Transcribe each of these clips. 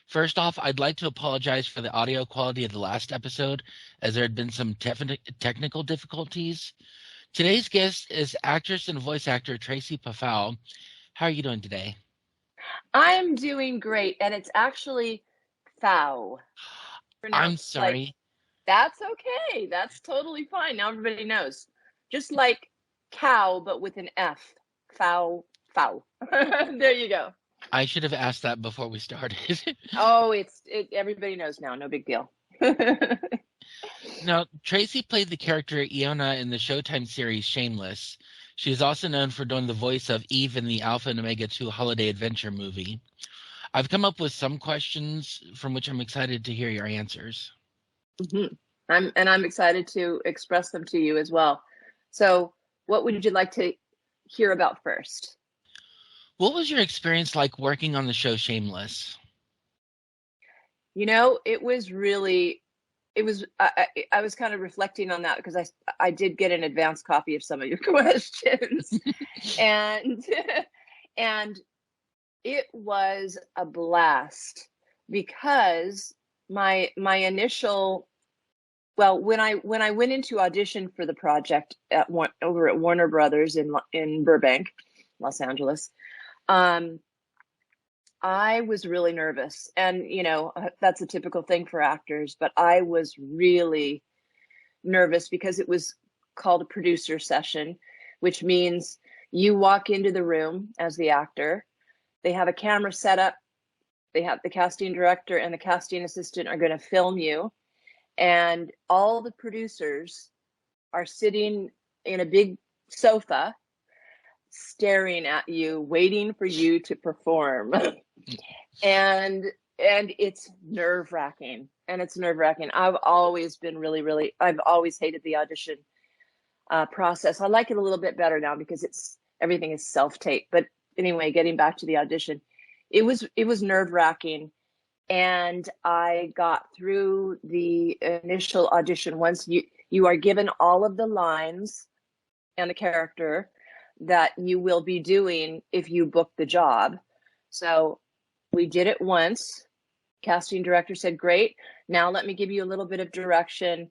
First off, I'd like to apologize for the audio quality of the last episode, as there had been some technical difficulties. Today's guest is actress and voice actor Tracy Pfau. How are you doing today? I'm doing great, and it's actually Pfau, I'm pronounced like sorry. that's okay. That's totally fine. Now everybody knows. Just like cow, but with an F. Pfau, Pfau. There you go. I should have asked that before we started. Oh, everybody knows now. No big deal. Now, Tracy played the character Iona in the Showtime series Shameless. She is also known for doing the voice of Eve in the Alpha and Omega 2 holiday adventure movie. I've come up with some questions from which I'm excited to hear your answers. Mhm. I'm excited to express them to you as well. So, what would you like to hear about first? What was your experience like working on the show Shameless? It was really it was I was kind of reflecting on that because I did get an advance copy of some of your questions, and and it was a blast because my initial, well, when I went into audition for the project over at Warner Brothers in Burbank, Los Angeles. um I was really nervous, and that's a typical thing for actors, but I was really nervous because it was called a producer session, which means you walk into the room as the actor. They have a camera set up. They have the casting director and the casting assistant are going to film you, and all the producers are sitting in a big sofa staring at you, waiting for you to perform. and and it's nerve-wracking, I've always been I've always hated the audition process. I like it a little bit better now because everything is self-tape. But anyway, getting back to the audition, it was nerve-wracking, and I got through the initial audition. Once you are given all of the lines and the character that you will be doing if you book the job. So we did it once. Casting director said, great, now let me give you a little bit of direction.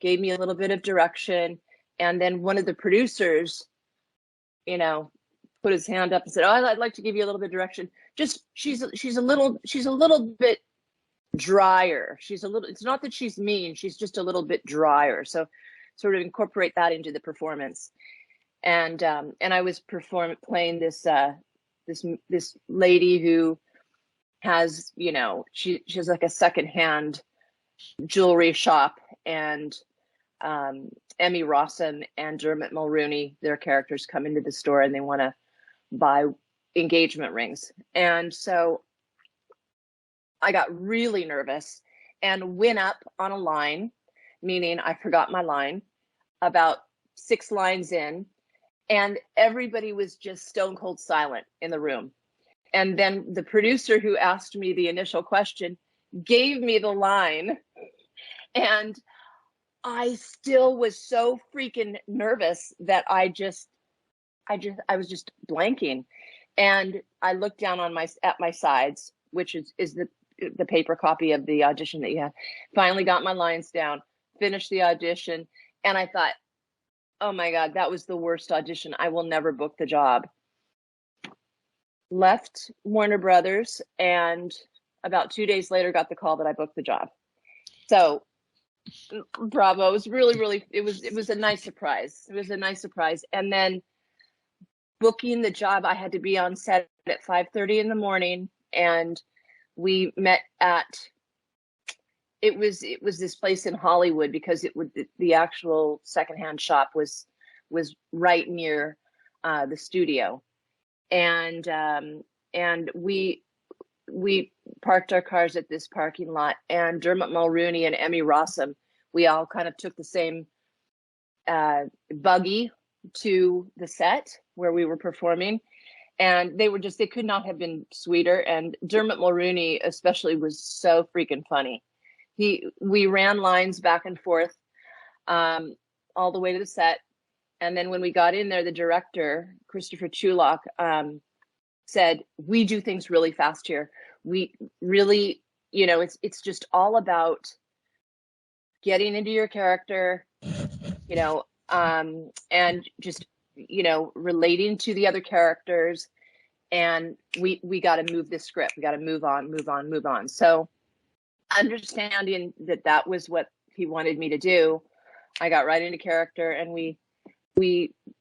Gave me a little bit of direction. And then one of the producers, put his hand up and said, oh, I'd like to give you a little bit of direction. Just she's a little bit drier. It's not that she's mean, she's just a little bit drier. So sort of incorporate that into the performance. And I was playing this lady who has, she has like a secondhand jewelry shop, and Emmy Rossum and Dermot Mulrooney, their characters, come into the store and they want to buy engagement rings. And so I got really nervous and went up on a line, meaning I forgot my line about 6 lines in, and everybody was just stone cold silent in the room. And then the producer who asked me the initial question gave me the line, and I still was so freaking nervous that I was just blanking. And I looked down at my sides, which is the paper copy of the audition that you have. Finally got my lines down, finished the audition, and I thought, oh my God, that was the worst audition. I will never book the job. Left Warner Brothers, and about 2 days later got the call that I booked the job. So bravo. It was really, it was a nice surprise. It was a nice surprise. And then booking the job, I had to be on set at 5:30 in the morning, and we met at, it was this place in Hollywood, because the actual secondhand shop was right near the studio. And we parked our cars at this parking lot, and Dermot Mulrooney and Emmy Rossum, we all kind of took the same buggy to the set where we were performing, and they could not have been sweeter. And Dermot Mulrooney especially was so freaking funny. We ran lines back and forth all the way to the set. And then when we got in there, the director, Christopher Chulak, said, we do things really fast here. We really you know, it's just all about getting into your character, you know, and just, you know, relating to the other characters. And we got to move this script. We got to move on, move on, move on. So understanding that that was what he wanted me to do, I got right into character, and we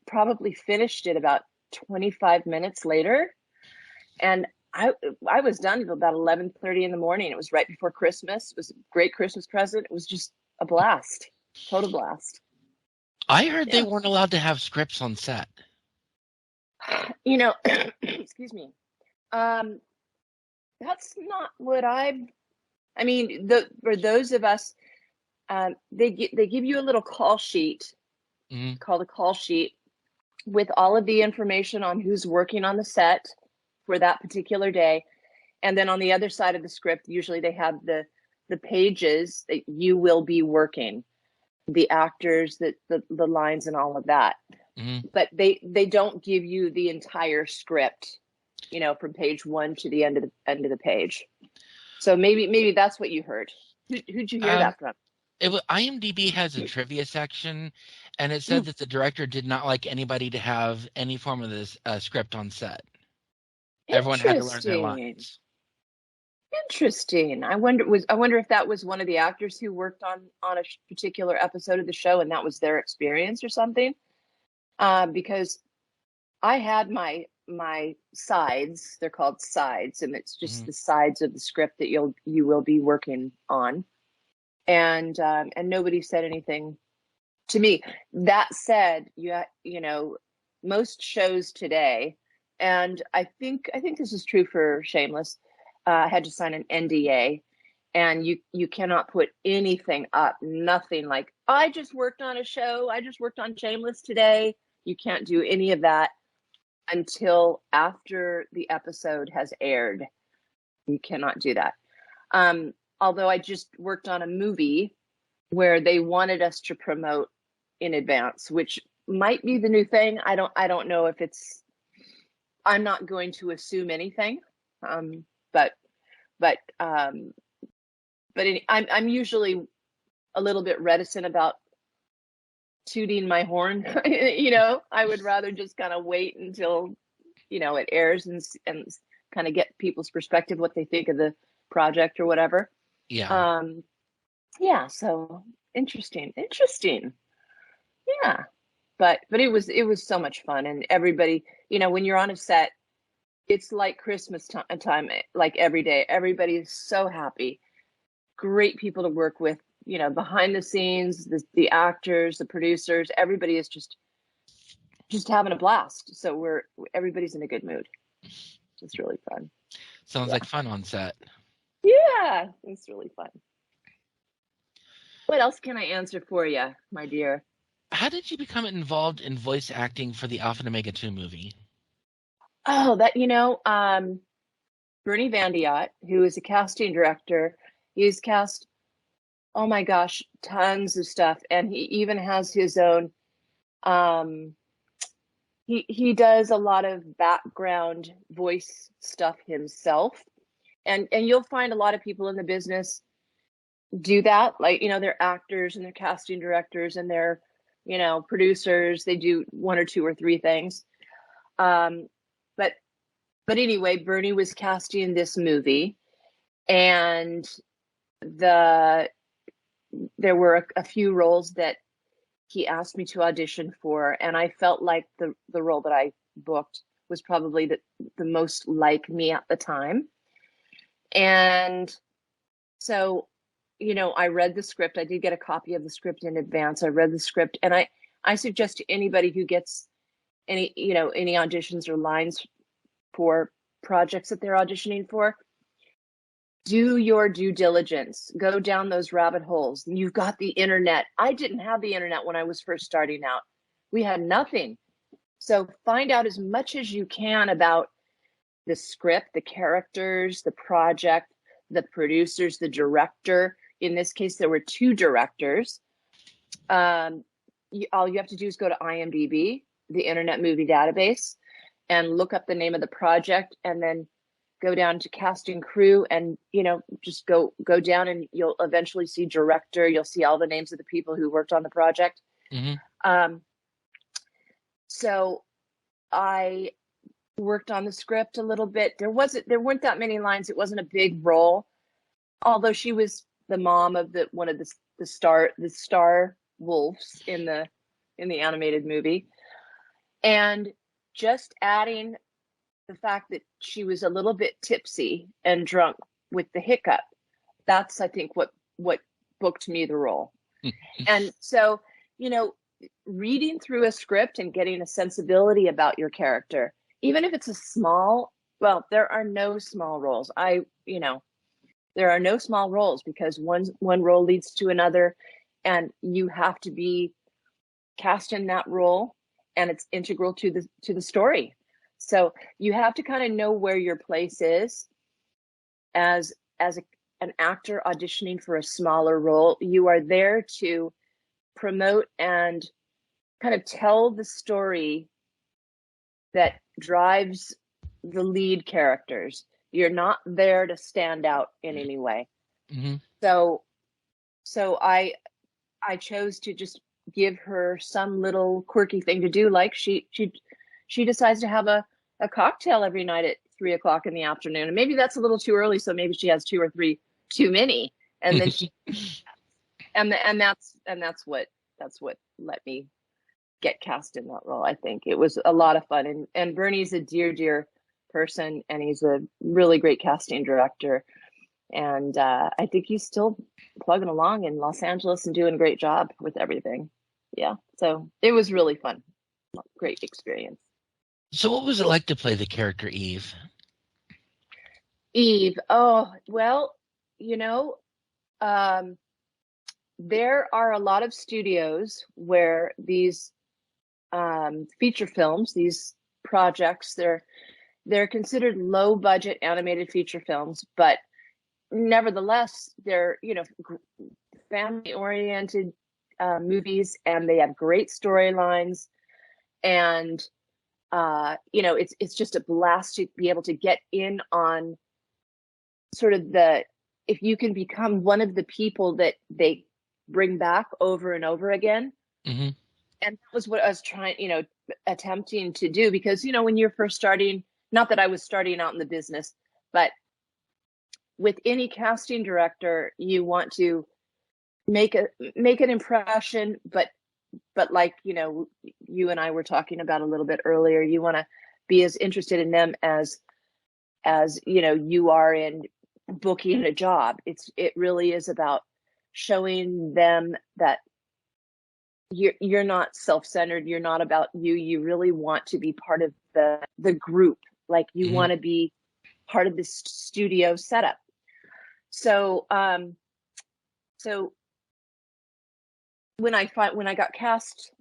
probably finished it about 25 minutes later. And I was done until about 11:30 in the morning. It was right before Christmas. It was a great Christmas present. It was just a blast, total blast. I heard they Yeah. weren't allowed to have scripts on set. You know, excuse me. Um, that's not what I mean, for those of us, they give you a little call sheet Mm-hmm. called a call sheet with all of the information on who's working on the set for that particular day. And then on the other side of the script, usually they have the pages that you will be working, the actors, the lines and all of that. Mm-hmm. But they don't give you the entire script, you know, from page one to the end of the page. So maybe that's what you heard. Who'd you hear Um, that from? IMDb has a trivia section, and it said Mm, that the director did not like anybody to have any form of this script on set. Everyone had to learn their interesting. lines. Interesting. I wonder if that was one of the actors who worked on a particular episode of the show, and that was their experience or something. Because I had my sides. They're called sides, and it's just Mm-hmm. the sides of the script that you will be working on. And nobody said anything to me. That said, you know, most shows today, and I think this is true for Shameless, had to sign an NDA, and you cannot put anything up, nothing like, I just worked on a show, I just worked on Shameless today. You can't do any of that until after the episode has aired. You cannot do that. Although I just worked on a movie where they wanted us to promote in advance, which might be the new thing. I don't know if it's. I'm not going to assume anything, um, but but um, I'm usually a little bit reticent about tooting my horn. You know, I would rather just kind of wait until, you know, it airs and kind of get people's perspective, what they think of the project or whatever. Yeah. Um, yeah, so interesting. Yeah. But it was so much fun, and everybody, you know, when you're on a set, it's like Christmas time, like every day. Everybody is so happy. Great people to work with, you know, behind the scenes, the actors, the producers, everybody is just having a blast. So everybody's in a good mood. It's really fun. Sounds Yeah. like fun on set. Yeah, it's really fun. What else can I answer for you, my dear? How did you become involved in voice acting for the Alpha and Omega 2 movie? Oh, that, you know, Bernie Vandiot, who is a casting director, he's cast, oh my gosh, tons of stuff. And he even has his own, um, he does a lot of background voice stuff himself. And you'll find a lot of people in the business do that. Like, you know, they're actors and they're casting directors and they're, you know, producers. They do one or two or three things. Um, but but anyway, Bernie was casting this movie, and the there were a few roles that he asked me to audition for, and I felt like the role that I booked was probably the most like me at the time. And so, you know, I read the script. I did get a copy of the script in advance. I read the script, and I suggest to anybody who gets any, you know, any auditions or lines for projects that they're auditioning for, do your due diligence. Go down those rabbit holes. You've got the internet. I didn't have the internet when I was first starting out. We had nothing. So find out as much as you can about the script, the characters, the project, the producers, the director. In this case, there were two directors. All you have to do is go to IMDb, the Internet Movie Database, and look up the name of the project, and then go down to cast and crew, and just go down, and you'll eventually see director. You'll see all the names of the people who worked on the project. Mm-hmm. So I worked on the script a little bit. There weren't that many lines. It wasn't a big role, although she was the mom of one of the star wolves in the animated movie. And just adding the fact that she was a little bit tipsy and drunk with the hiccup, that's, I think, what booked me the role. And so, reading through a script and getting a sensibility about your character, even if it's there are no small roles. There are no small roles, because one role leads to another, and you have to be cast in that role, and it's integral to the story. So you have to kind of know where your place is as an actor auditioning for a smaller role. You are there to promote and kind of tell the story that drives the lead characters. You're not there to stand out in any way. Mm-hmm. So I chose to just give her some little quirky thing to do, like she decides to have a cocktail every night at 3:00 in the afternoon, and maybe that's a little too early, so maybe she has 2 or 3 too many, and then that's what let me get cast in that role. I think it was a lot of fun, and Bernie's a dear person, and he's a really great casting director, and I think he's still plugging along in Los Angeles and doing a great job with everything. Yeah, so it was really fun. Great experience. So what was it like to play the character Eve? Eve, oh, well, there are a lot of studios where these feature films, these projects, they're considered low budget animated feature films, but nevertheless, they're family oriented movies, and they have great storylines, and it's just a blast to be able to get in on sort of if you can become one of the people that they bring back over and over again. Mm-hmm. And that was what I was attempting to do, because when you're first starting, not that I was starting out in the business, but with any casting director, you want to make an impression, but like you and I were talking about a little bit earlier, you want to be as interested in them as you are in booking a job. It really is about showing them that you're not self-centered, you're not about you really want to be part of the group, like you Mm-hmm. want to be part of this studio setup. So when I got cast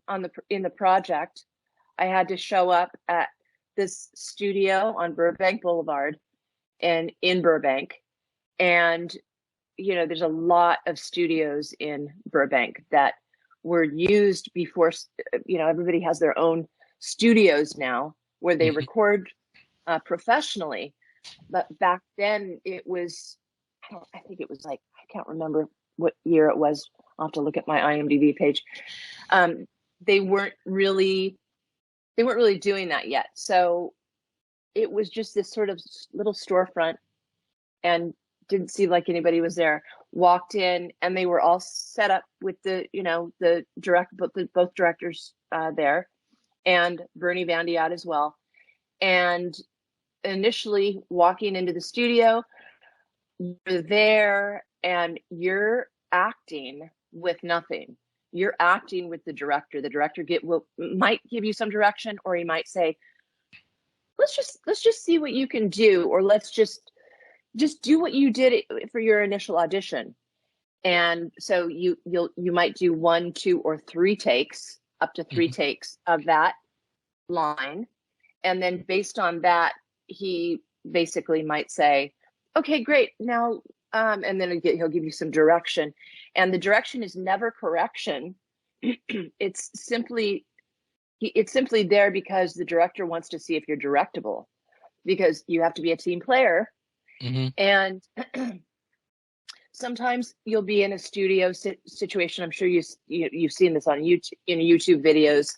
in the project, I had to show up at this studio on Burbank Boulevard and in Burbank. And, there's a lot of studios in Burbank that were used before, everybody has their own studios now where they record professionally. But back then it was, I think it was like, I can't remember what year it was. I'll have to look at my IMDb page. They weren't really doing that yet. So it was just this sort of little storefront, and didn't seem like anybody was there. Walked in, and they were all set up with both directors there, and Bernie Vandiat as well. And initially walking into the studio, you're there and you're acting with nothing. You're acting with the director. The director might give you some direction, or he might say, let's just see what you can do, or let's just do what you did for your initial audition. And so you might do 1, 2, or 3 takes, up to 3 takes of that line, and then based on that, he basically might say, okay, great, now and then he'll give you some direction, and the direction is never correction. it's simply there because the director wants to see if you're directable. because you have to be a team player. Mm-hmm. And sometimes you'll be in a studio situation. I'm sure you've seen this on YouTube, in YouTube videos,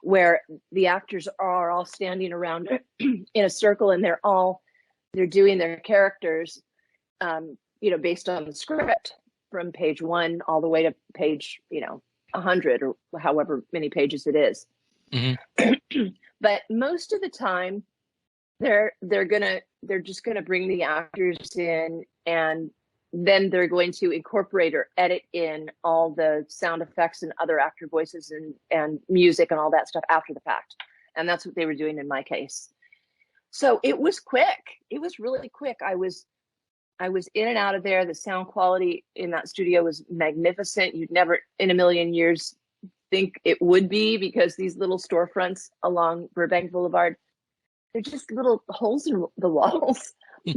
where the actors are all standing around in a circle, and they're doing their characters, based on the script from page 1 all the way to page 100 or however many pages it is. Mm-hmm. But most of the time, they're just gonna bring the actors in, and then they're going to incorporate or edit in all the sound effects and other actor voices and music and all that stuff after the fact. And that's what they were doing in my case. So it was quick. It was really quick. I was in and out of there. The sound quality in that studio was magnificent. You'd never in a million years think it would be, because these little storefronts along Burbank Boulevard, they're just little holes in the walls.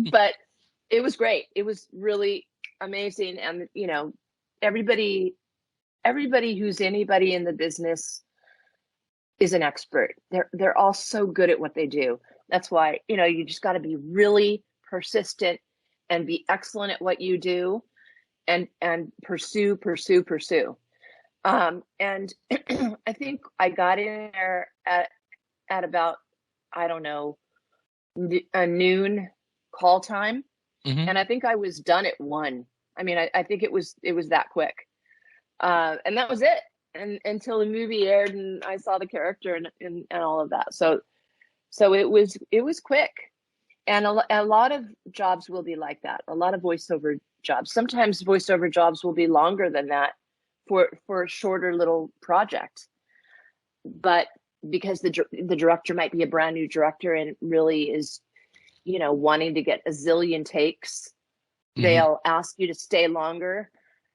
But it was great. It was really amazing. And, everybody who's anybody in the business is an expert. They're all so good at what they do. That's why, you just got to be really persistent and be excellent at what you do, and pursue. And I think I got in there at about, I don't know, a noon call time. Mm-hmm. And I think I was done at 1. I mean, I think it was that quick. And that was it. And until the movie aired and I saw the character and all of that. So it was quick. And a lot of jobs will be like that. A lot of voiceover jobs. Sometimes voiceover jobs will be longer than that for a shorter little project. But because the director might be a brand new director and really is, wanting to get a zillion takes, Mm-hmm. they'll ask you to stay longer.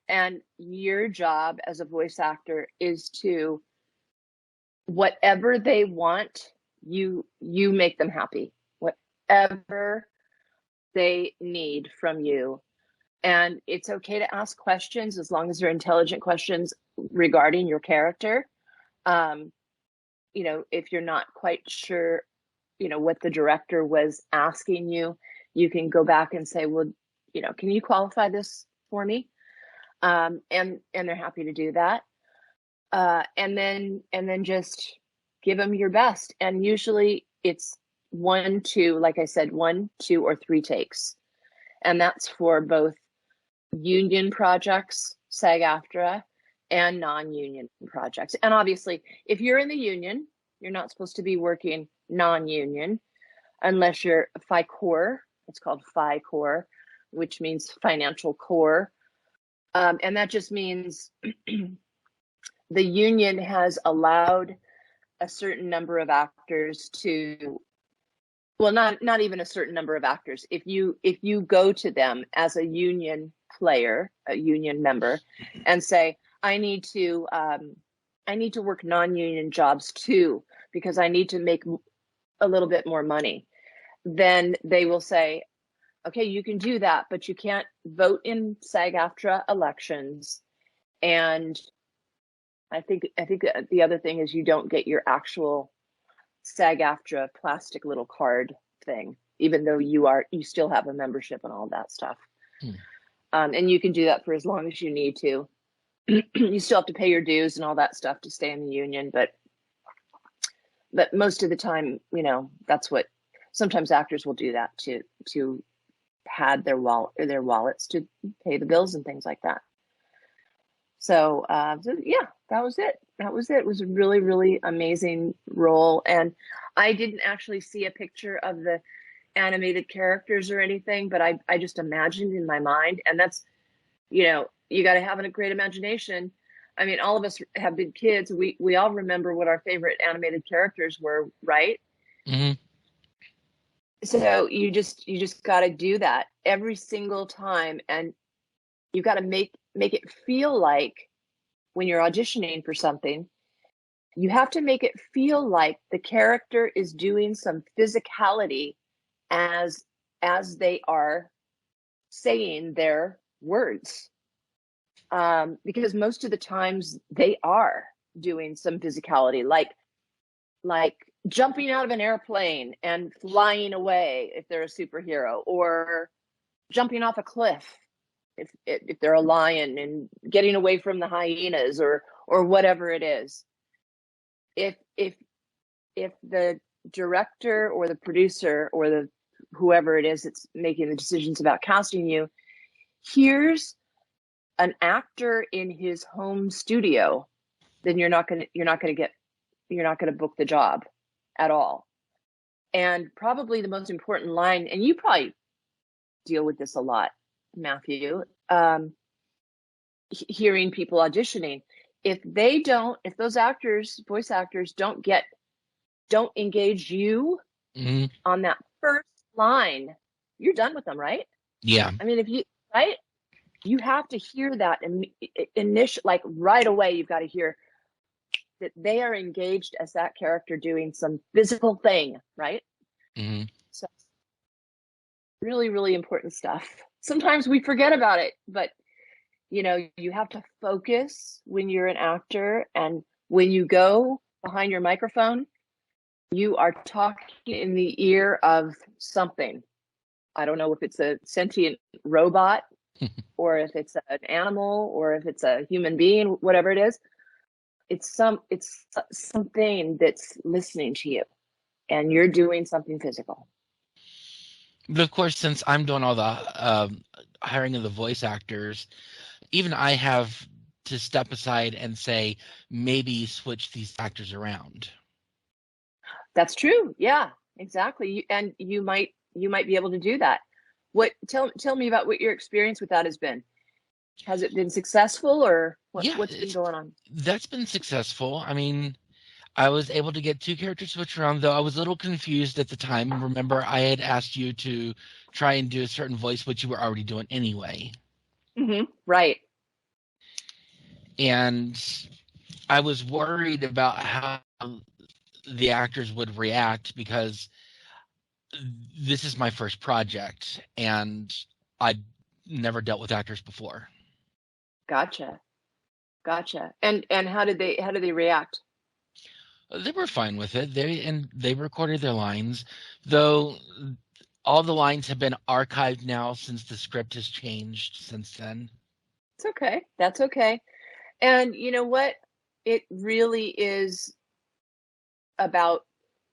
And your job as a voice actor is to, whatever they want, you make them happy. Whatever they need from you. And it's okay to ask questions as long as they're intelligent questions regarding your character. If you're not quite sure, what the director was asking you, you can go back and say, well, can you qualify this for me? And they're happy to do that. And then just give them your best. And usually it's 1, 2, like I said, 1, 2, or 3 takes. And that's for both union projects, SAG-AFTRA, and non-union projects. And obviously, if you're in the union, you're not supposed to be working non-union unless you're Phi Corps. It's called Phi Corps, which means financial core. And that just means the union has allowed a certain number of actors to, well, not even a certain number of actors. If you go to them as a union player, a union member, and say, I need to work non-union jobs too, because I need to make a little bit more money, then they will say, okay, you can do that, but you can't vote in SAG-AFTRA elections. And I think the other thing is you don't get your actual SAG-AFTRA plastic little card thing, even though you still have a membership and all that stuff. And you can do that for as long as you need to. You still have to pay your dues and all that stuff to stay in the union, but most of the time, that's what sometimes actors will do, that to pad their wallets to pay the bills and things like that. So yeah, that was it. It was a really, really amazing role. And I didn't actually see a picture of the animated characters or anything, but I just imagined in my mind. And that's, you got to have a great imagination. I mean, all of us have been kids. We all remember what our favorite animated characters were, right? Mm-hmm. So you just got to do that every single time, and you got to make it feel like, when you're auditioning for something, you have to make it feel like the character is doing some physicality as they are saying their words. Because most of the times they are doing some physicality, like like jumping out of an airplane and flying away if they're a superhero, or jumping off a cliff if they're a lion, and getting away from the hyenas, or whatever it is. If the director or the producer or the whoever it is that's making the decisions about casting you hears an actor in his home studio, then you're not going to book the job at all. And probably the most important line, and you probably deal with this a lot, Matthew, hearing people auditioning, if those voice actors don't engage you on that first line, you're done with them, right? Yeah. I mean, right? You have to hear that initial, like right away, you've got to hear that they are engaged as that character doing some physical thing, right? Mm-hmm. So really, really important stuff. Sometimes we forget about it, but you have to focus when you're an actor, and when you go behind your microphone, you are talking in the ear of something. I don't know if it's a sentient robot or if it's an animal or if it's a human being, whatever it is. It's something that's listening to you, and you're doing something physical. But of course, since I'm doing all the hiring of the voice actors, even I have to step aside and say, maybe switch these actors around. That's true. Yeah, exactly. And you might be able to do that. Tell me about what your experience with that has been. Has it been successful, or what's been going on? That's been successful. I mean, I was able to get 2 characters switched around, though I was a little confused at the time. Remember, I had asked you to try and do a certain voice, which you were already doing anyway. Mm-hmm. Right. And I was worried about how the actors would react, because this is my first project and I'd never dealt with actors before. Gotcha. And how did they react? They were fine with it. They recorded their lines, though all the lines have been archived now since the script has changed since then. It's okay. That's okay. And you know what? It really is about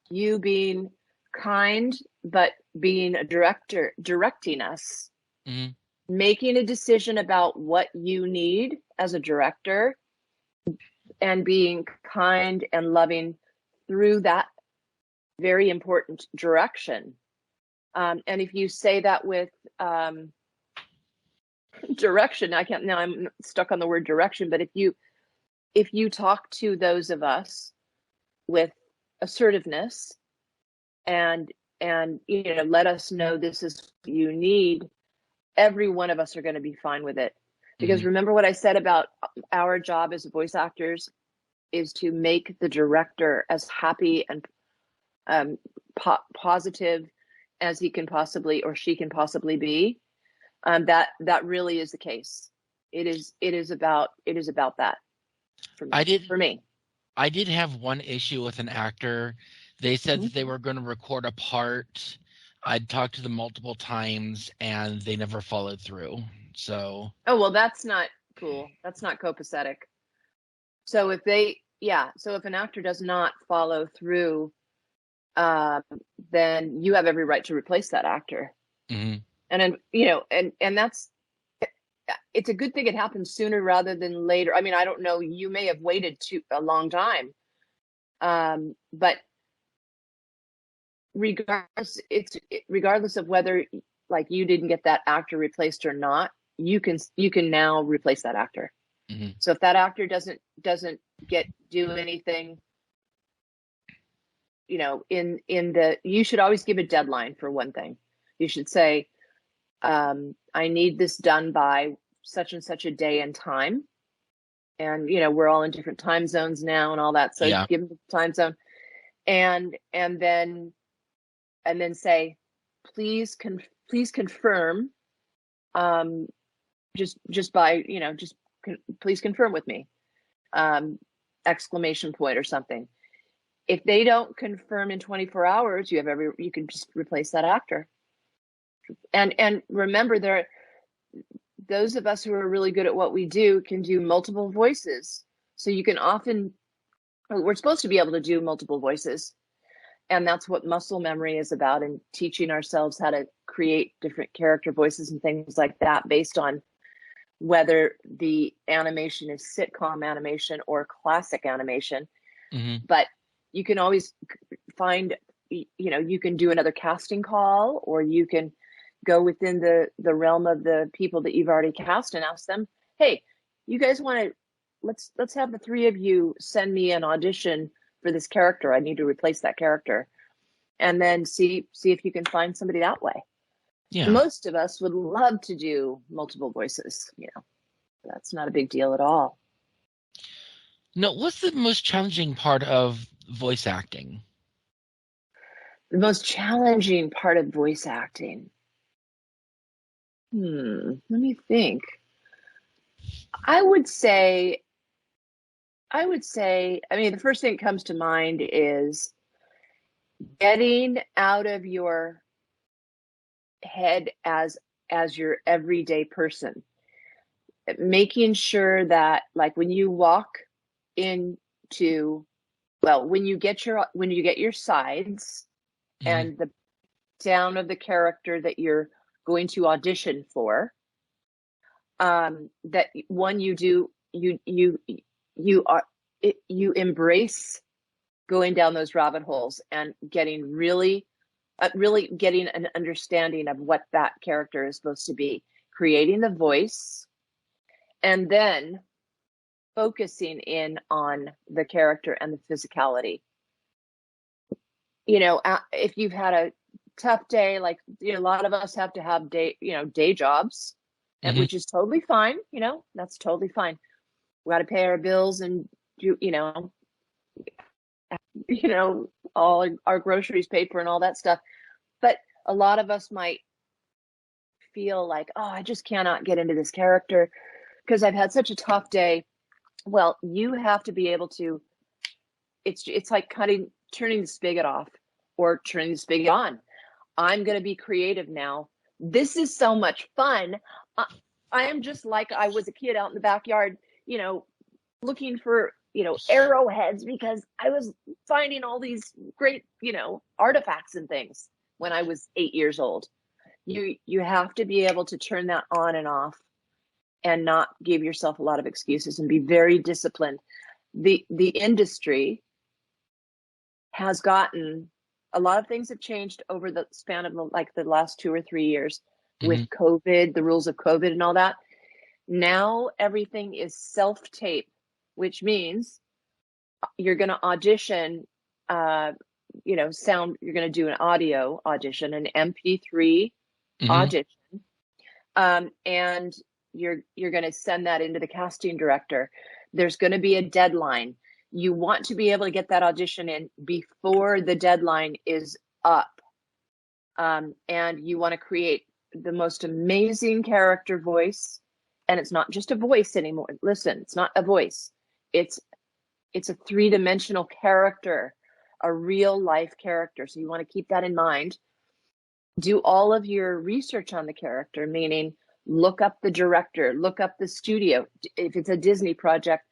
you being kind, but being a director, directing us, Mm-hmm. making a decision about what you need as a director, and being kind and loving through that very important direction. And if you say that with direction, I'm stuck on the word direction, but if you talk to those of us with assertiveness, and let us know this is what you need, every one of us are going to be fine with it. Because remember what I said about our job as voice actors is to make the director as happy and positive as he can possibly, or she can possibly be. That really is the case. It is about that for me. I did have one issue with an actor. They said Mm-hmm. that they were going to record a part. I'd talked to them multiple times and they never followed through. So, oh well, that's not cool. That's not copacetic. So if an actor does not follow through, then you have every right to replace that actor. mm-hmm. And then and that's, it's a good thing it happens sooner rather than later. I mean, I don't know, you may have waited a long time, but regardless of whether, like, you didn't get that actor replaced or not, you can now replace that actor. Mm-hmm. So if that actor doesn't do anything, you should always give a deadline for one thing. You should say, I need this done by such and such a day and time. And we're all in different time zones now and all that. So Yeah. give them the time zone, and then say, please confirm, just by, please confirm with me, exclamation point or something. if they don't confirm in 24 hours, you can just replace that actor. And remember, those of us who are really good at what we do can do multiple voices. So you can often, we're supposed to be able to do multiple voices. And that's what muscle memory is about, and teaching ourselves how to create different character voices and things like that based on whether the animation is sitcom animation or classic animation. But you can always find, you can do another casting call, or you can go within the realm of the people that you've already cast and ask them, hey, you guys want to, let's have the three of you send me an audition for this character. I need to replace that character. And then see if you can find somebody that way. Yeah. Most of us would love to do multiple voices. That's not a big deal at all. No, what's the most challenging part of voice acting? The most challenging part of voice acting. Let me think. I would say, I mean, the first thing that comes to mind is getting out of your head as your everyday person. Making sure that, like, when you walk into, well, when you get your sides and the down of the character that you're going to audition for, that one, you embrace going down those rabbit holes and getting really getting an understanding of what that character is supposed to be, creating the voice, and then focusing in on the character and the physicality. If you've had a tough day, like, a lot of us have to have day jobs, and which is totally fine. That's totally fine. We got to pay our bills and do, all our groceries paid for and all that stuff. But a lot of us might feel like, oh, I just cannot get into this character because I've had such a tough day. Well, you have to be able to, it's like turning the spigot off or turning the spigot on. I'm going to be creative now. This is so much fun. I am just like I was a kid out in the backyard, looking for, arrowheads, because I was finding all these great, artifacts and things when I was 8 years old. You have to be able to turn that on and off and not give yourself a lot of excuses and be very disciplined. The industry has gotten, a lot of things have changed over the span of the last 2 or 3 years with COVID, the rules of COVID and all that. Now everything is self-tape, which means you're going to audition, sound, you're going to do an audio audition, an MP3 audition. And you're going to send that into the casting director. There's going to be a deadline. You want to be able to get that audition in before the deadline is up. And you want to create the most amazing character voice. And it's not just a voice anymore. Listen, it's not a voice. It's a three-dimensional character, a real life character. So you want to keep that in mind. Do all of your research on the character, meaning look up the director, look up the studio. If it's a Disney project,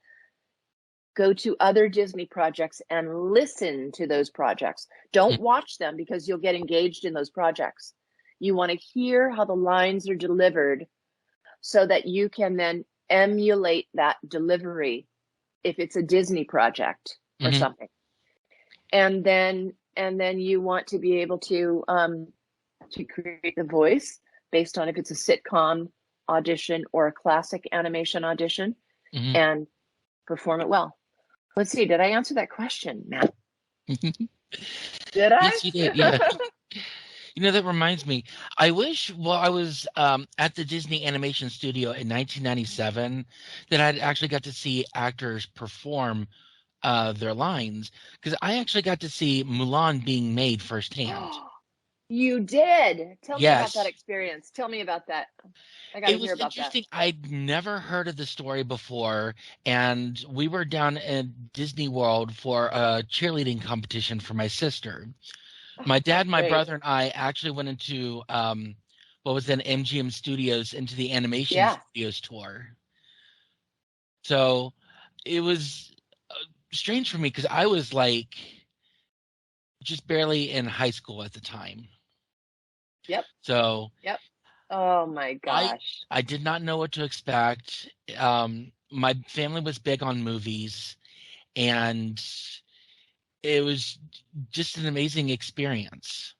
go to other Disney projects and listen to those projects. Don't watch them, because you'll get engaged in those projects. You want to hear how the lines are delivered so that you can then emulate that delivery if it's a Disney project or something. And then you want to be able to create the voice based on if it's a sitcom audition or a classic animation audition, and perform it well. Let's see, did I answer that question, Matt? Did I? Yes, you did. Yeah. That reminds me. I wish while I was at the Disney Animation Studio in 1997 that I'd actually got to see actors perform their lines, because I actually got to see Mulan being made firsthand. You did. Tell me about that Yes. experience. Tell me about that. I got to It hear was about that. interesting. I'd never heard of the story before, and we were down in Disney World for a cheerleading competition for my sister. My Oh, dad, my great. brother, and I actually went into what was then MGM Studios, into the animation Yeah. studios tour. So it was strange for me because I was like just barely in high school at the time. Yep. So Yep. Oh my I gosh. I did not know what to expect. My family was big on movies, and it was just an amazing experience.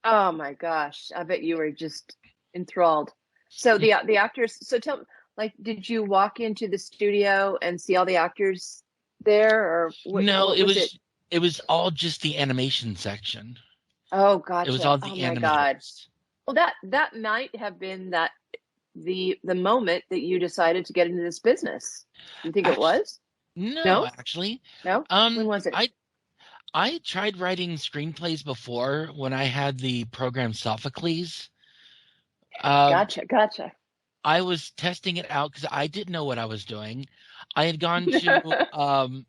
Oh my gosh. I bet you were just enthralled. So the actors, so tell like did you walk into the studio and see all the actors there or No, what was it? it was all just the animation section. Oh, It was gotcha. all Oh the my God. animators. Well, that might have been that the moment that you decided to get into this business. You think it Actually, was? no, No? actually. No? When Um, was it? I tried writing screenplays before when I had the program Sophocles. Um, Gotcha. Gotcha. I was testing it out because I didn't know what I was doing. I had gone to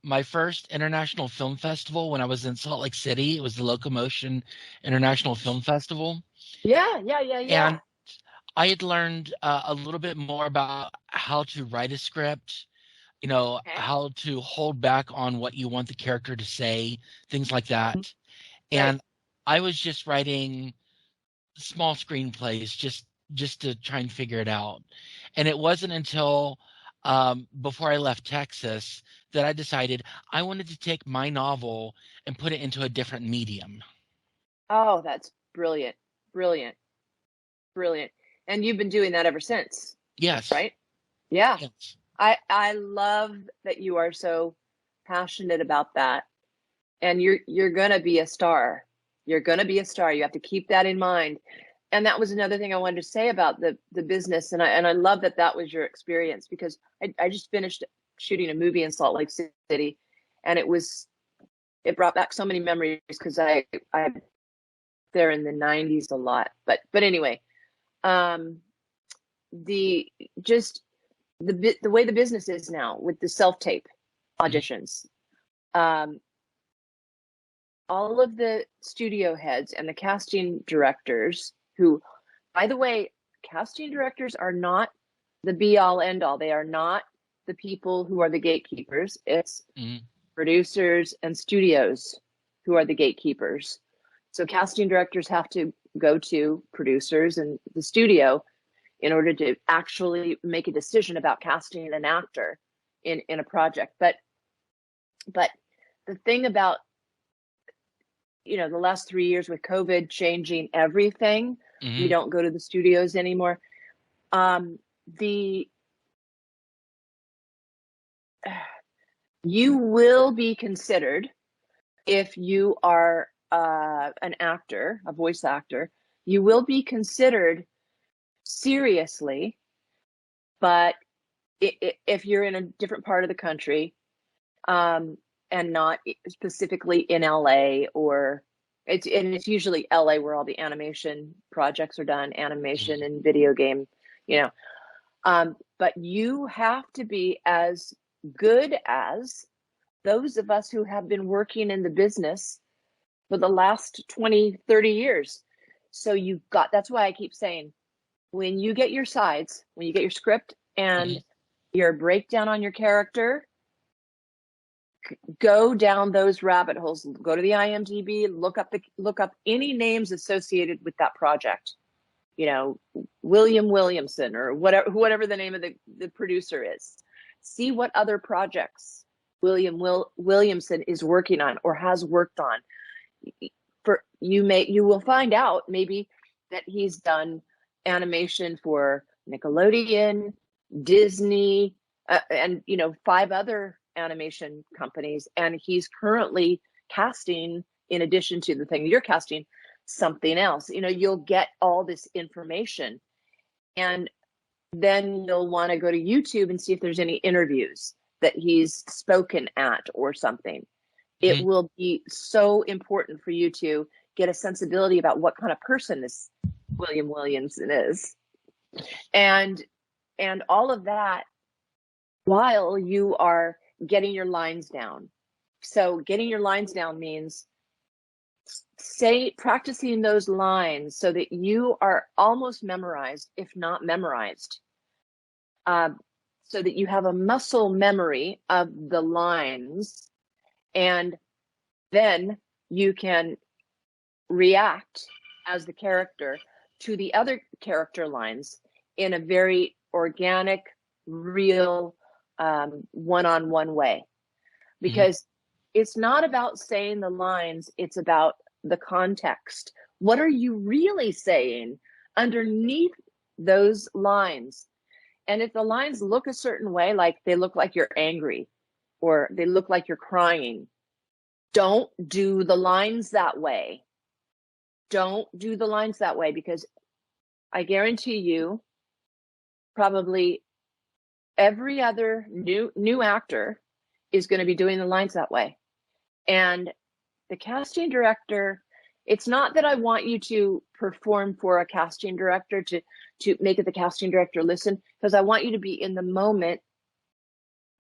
my first international film festival when I was in Salt Lake City. It was the Locomotion International Film Festival. Yeah, yeah, yeah, yeah. And I had learned a little bit more about how to write a script, Okay. how to hold back on what you want the character to say, things like that. Right. And I was just writing small screenplays just to try and figure it out. And it wasn't until before I left Texas that I decided I wanted to take my novel and put it into a different medium. Oh, that's brilliant. Brilliant. Brilliant. And you've been doing that ever since, Yes, right? Yeah. yes. I love that you are so passionate about that. And you're gonna be a star. You're gonna be a star. You have to keep that in mind. And that was another thing I wanted to say about the business. And I love that that was your experience because I just finished shooting a movie in Salt Lake City, and it brought back so many memories because I there in the 90s a lot. But anyway, um, the just the way the business is now with the self tape Mhm. auditions. Um, all of the studio heads and the casting directors who, by the way, casting directors are not the be all end all. They are not the people who are the gatekeepers. It's Mhm. producers and studios who are the gatekeepers. So casting directors have to go to producers and the studio in order to actually make a decision about casting an actor in a project. But the thing about the last 3 years with COVID changing everything, we Mhm. don't go to the studios anymore. The You will be considered if you are an actor, a voice actor. You will be considered seriously, but if you're in a different part of the country, um, and not specifically in LA, or it's usually LA where all the animation projects are done, animation Mhm. and video game, you know. But you have to be as good as those of us who have been working in the business for the last 20, 30 years. So that's why I keep saying, when you get your sides, when you get your script and Mhm. your breakdown on your character, go down those rabbit holes. Go to the IMDb, look up any names associated with that project. William Williamson or whatever the name of the producer is. See what other projects Williamson is working on or has worked on. You will find out maybe that he's done animation for Nickelodeon, Disney, and 5 other animation companies, and he's currently casting, in addition to the thing you're casting, something else. You'll get all this information, and then you'll want to go to YouTube and see if there's any interviews that he's spoken at or something. It Mhm. will be so important for you to get a sensibility about what kind of person this William Williamson is. And all of that while you are getting your lines down. So getting your lines down means practicing those lines so that you are almost memorized, if not memorized, so that you have a muscle memory of the lines, and then you can react as the character to the other character lines in a very organic, real, one-on-one way. Because it's not about saying the lines, it's about the context. What are you really saying underneath those lines? And if the lines look a certain way, like they look like you're angry or they look like you're crying, don't do the lines that way. Don't do the lines that way, because I guarantee you, probably every other new actor is going to be doing the lines that way. And the casting director, it's not that I want you to perform for a casting director to make it the casting director listen, because I want you to be in the moment.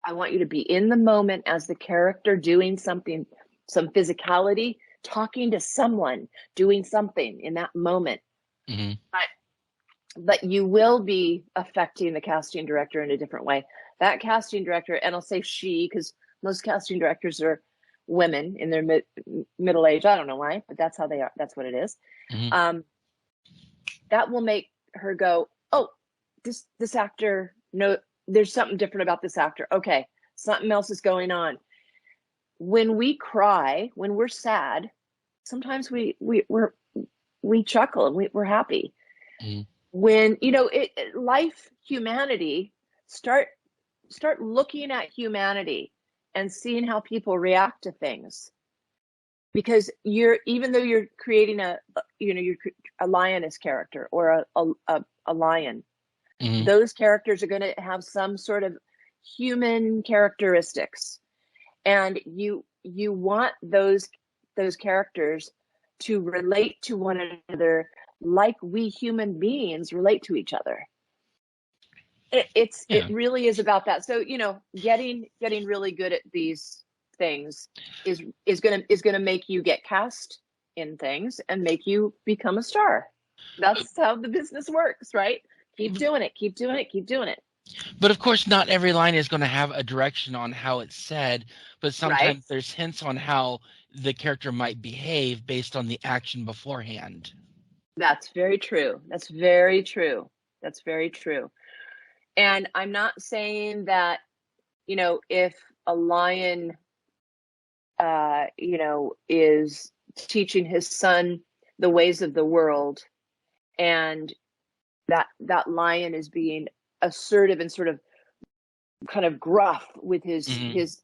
I want you to be in the moment as the character doing something, some physicality, talking to someone, doing something in that moment. Mm-hmm. But you will be affecting the casting director in a different way. That casting director, and I'll say she, because most casting directors are women in their middle age. I don't know why, but that's how they are. That's what it is. Mm-hmm. That will make her go, oh, this actor, no, there's something different about this actor. Okay, something else is going on. When we cry, when we're sad, sometimes we chuckle and we're happy. Mm-hmm. When humanity, start looking at humanity and seeing how people react to things, because even though you're creating a lioness character or a lion, Mm-hmm. those characters are going to have some sort of human characteristics, and you want those characters to relate to one another like we human beings relate to each other. It really is about that. So, getting really good at these things is gonna make you get cast in things and make you become a star. That's how the business works, right? Keep doing it, keep doing it, keep doing it. But of course, not every line is going to have a direction on how it's said, but sometimes Right? there's hints on how the character might behave based on the action beforehand. That's very true. That's very true. That's very true. And I'm not saying that, if a lion, is teaching his son the ways of the world, and that lion is being assertive and sort of kind of gruff with his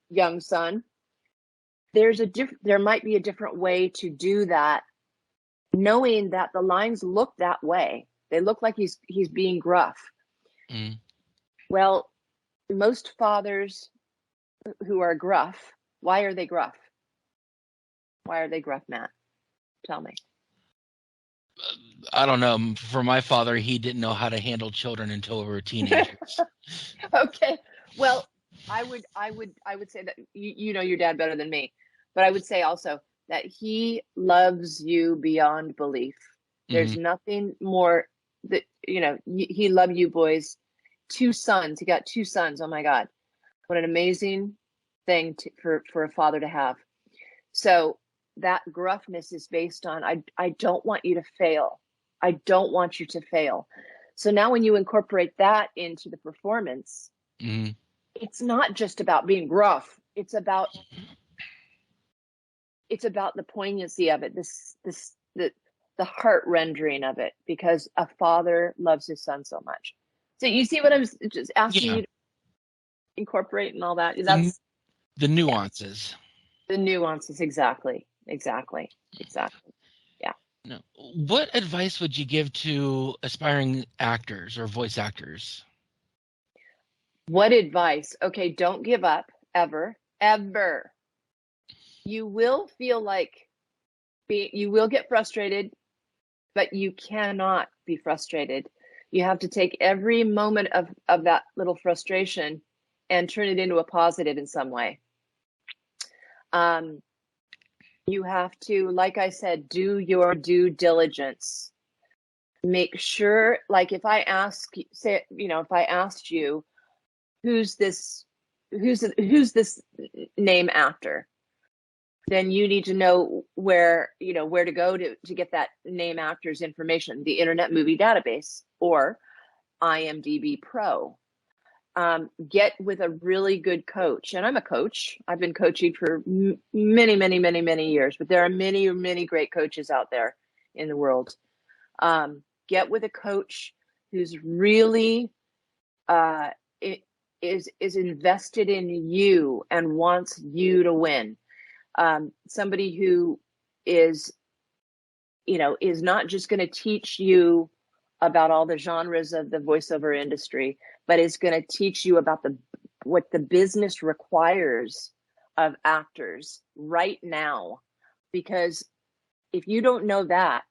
young son, there might be a different way to do that, knowing that the lines look that way. They look like he's being gruff. Well, most fathers who are gruff, why are they gruff? Why are they gruff, Matt? Tell me. I don't know. For my father, he didn't know how to handle children until we were teenagers. Okay. Well, I would say that you know your dad better than me, but I would say also that he loves you beyond belief. There's nothing more that, he loved you boys. 2 sons. He got 2 sons. Oh my God. What an amazing thing for a father to have. So that gruffness is based on, I don't want you to fail. I don't want you to fail. So now when you incorporate that into the performance, it's not just about being gruff. It's about the poignancy of it, the heart rendering of it, because a father loves his son so much. So you see what I was just asking you to incorporate and all that? That's the nuances. The nuances, exactly. Yeah. No. What advice would you give to aspiring actors or voice actors? What advice? Okay, don't give up, ever. You will feel like You will get frustrated, but you cannot be frustrated. You have to take every moment of that little frustration and turn it into a positive in some way. You have to, like I said, do your due diligence. Make sure, like if I ask, say, if I asked you, who's this name after, then you need to know where to go to get that name actor's information, the Internet Movie Database or IMDb Pro. Get with a really good coach. And I'm a coach. I've been coaching for many years, but there are many great coaches out there in the world. Get with a coach who's really is invested in you and wants you to win. Somebody who is not just going to teach you about all the genres of the voiceover industry, but is going to teach you about what the business requires of actors right now. Because if you don't know that,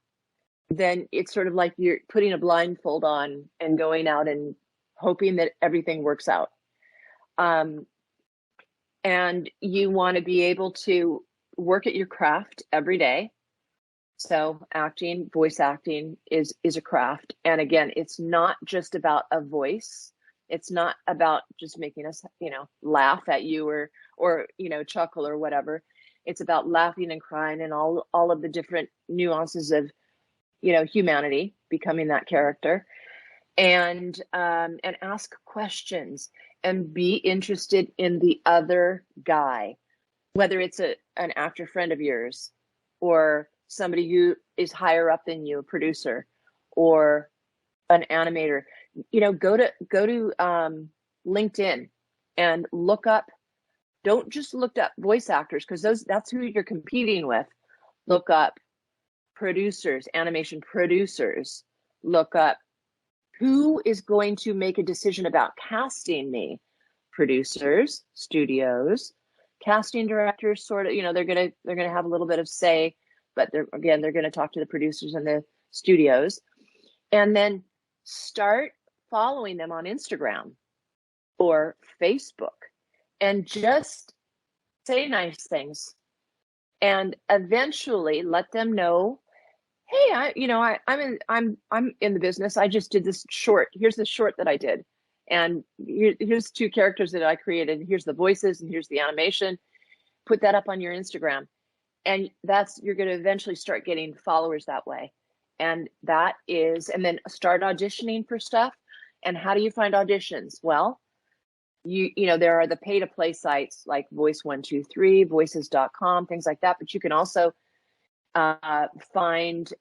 then it's sort of like you're putting a blindfold on and going out and hoping that everything works out. And you want to be able to work at your craft every day. So acting, voice acting is a craft. And again, it's not just about a voice. It's not about just making us, laugh at you or chuckle or whatever. It's about laughing and crying and all of the different nuances of, humanity, becoming that character. And ask questions and be interested in the other guy, whether it's an actor friend of yours or somebody who is higher up than you, a producer or an animator. Go to LinkedIn and look up. Don't just look up voice actors, because that's who you're competing with. Look up producers, animation producers. Look up who is going to make a decision about casting me. Producers, studios, casting directors, sort of, they're gonna have a little bit of say, but they're gonna talk to the producers and the studios. And then start following them on Instagram or Facebook and just say nice things. And eventually let them know, hey, I'm in the business. I just did this short. Here's the short that I did. And here's 2 characters that I created. Here's the voices and here's the animation. Put that up on your Instagram. And you're going to eventually start getting followers that way. And then start auditioning for stuff. And how do you find auditions? Well, there are the pay to play sites like Voice123, voices.com, things like that. But you can also find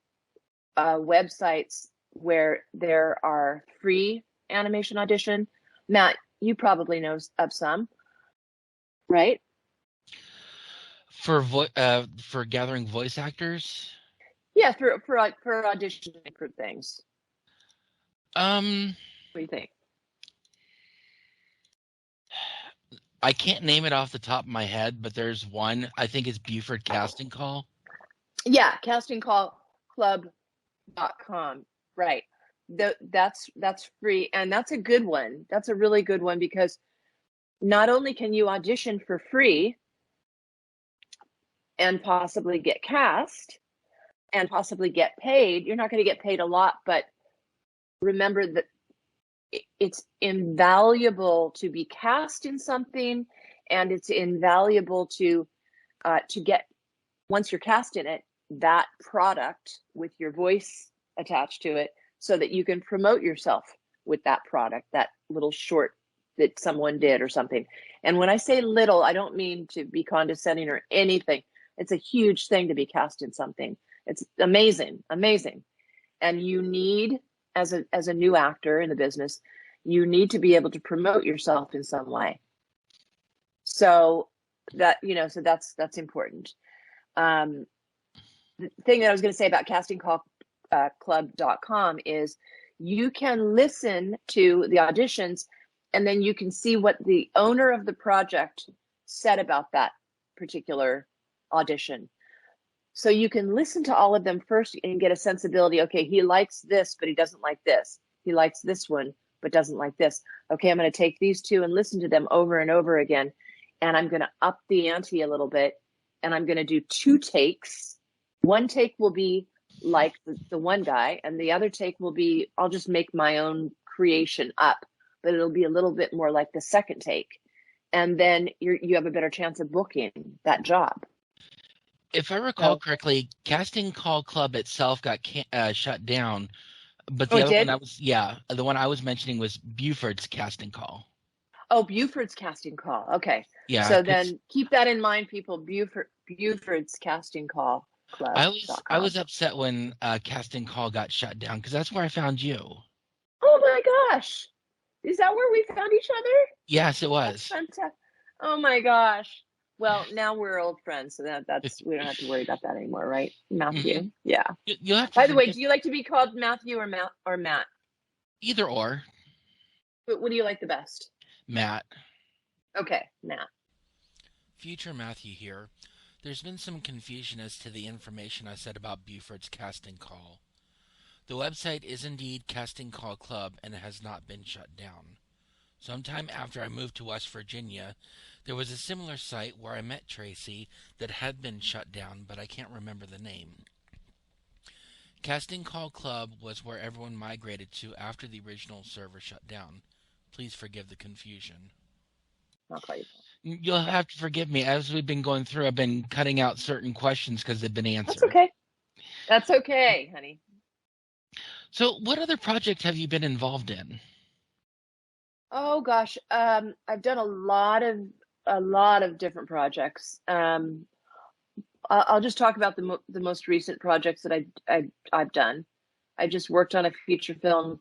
websites where there are free animation audition. Matt, you probably know of some, right? For gathering voice actors. Yeah, for auditioning for things. What do you think? I can't name it off the top of my head, but there's one. I think it's Buford Casting Call. Yeah, castingcallclub.com. Right. That's free, and that's a good one. That's a really good one, because not only can you audition for free and possibly get cast and possibly get paid. You're not going to get paid a lot, but remember that it's invaluable to be cast in something, and it's invaluable to get, once you're cast in it, that product with your voice attached to it, so that you can promote yourself with that product, that little short that someone did or something. And when I say little, I don't mean to be condescending or anything. It's a huge thing to be cast in something. It's amazing. And you need, as a new actor in the business, you need to be able to promote yourself in some way. So that's important. The thing that I was going to say about castingcallclub.com is you can listen to the auditions, and then you can see what the owner of the project said about that particular audition. So you can listen to all of them first and get a sensibility. Okay, he likes this, but he doesn't like this. He likes this one, but doesn't like this. Okay, I'm going to take these two and listen to them over and over again. And I'm going to up the ante a little bit. And I'm going to do 2 takes. One take will be like the one guy, and the other take will be, I'll just make my own creation up, but it'll be a little bit more like the second take. And then you have a better chance of booking that job. If I recall So, correctly, Casting Call Club itself got shut down, but oh, the it other one did? the one I was mentioning was Buford's Casting Call. Oh, Buford's Casting Call. Okay. Yeah, So because then keep that in mind, people. Buford's Casting Call I Club.com. was upset when Casting Call got shut down because that's where I found you. Oh my gosh. Is that where we found each other? Yes, it That's was. fantastic. Oh my gosh. Well, now we're old friends, so that's we don't have to worry about that anymore, right? Hmm. Matthew. Yeah. You'll have to By the way, forgive do you like to be called Matthew or Matt? either or, What do you like the best? Matt. Okay, Matt. Future Matthew here. There's been some confusion as to the information I said about Buford's Casting Call. The website is indeed Casting Call Club and it has not been shut down. Sometime after I moved to West Virginia, there was a similar site where I met Tracy that had been shut down, but I can't remember the name. Casting Call Club was where everyone migrated to after the original server shut down. Please forgive the confusion. I'll call you. You'll have to forgive me. As we've been going through, I've been cutting out certain questions because they've been That's answered. okay. That's okay, honey. So, what other projects have you been involved in? Oh gosh, I've done a lot of different projects. I'll just talk about the most recent projects that I've done. I just worked on a feature film,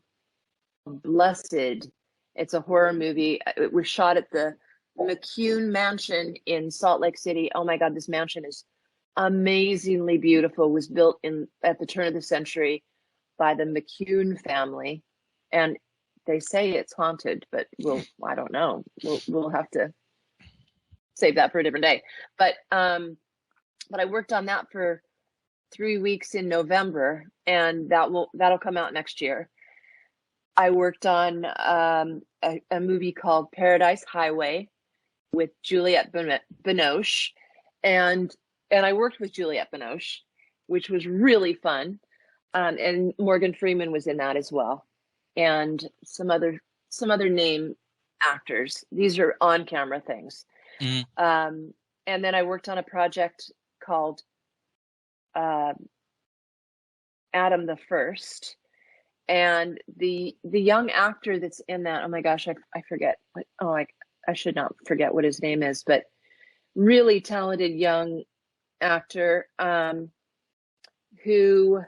Blessed. It's a horror movie. It was shot at the McCune Mansion in Salt Lake City. Oh my God, this mansion is amazingly beautiful. It was built in at the turn of the century by the McCune family, and they say it's haunted, but I don't know. We'll have to save that for a different day. But I worked on that for 3 weeks in November, and that'll come out next year. I worked on a movie called Paradise Highway with Juliette Binoche, and I worked with Juliette Binoche, which was really fun. And Morgan Freeman was in that as well, and some other name actors. These are on camera things. Mm, And then I worked on a project called uh, Adam the First, and the young actor that's in that. Oh my gosh, I forget. I should not forget what his name is, but really talented young actor who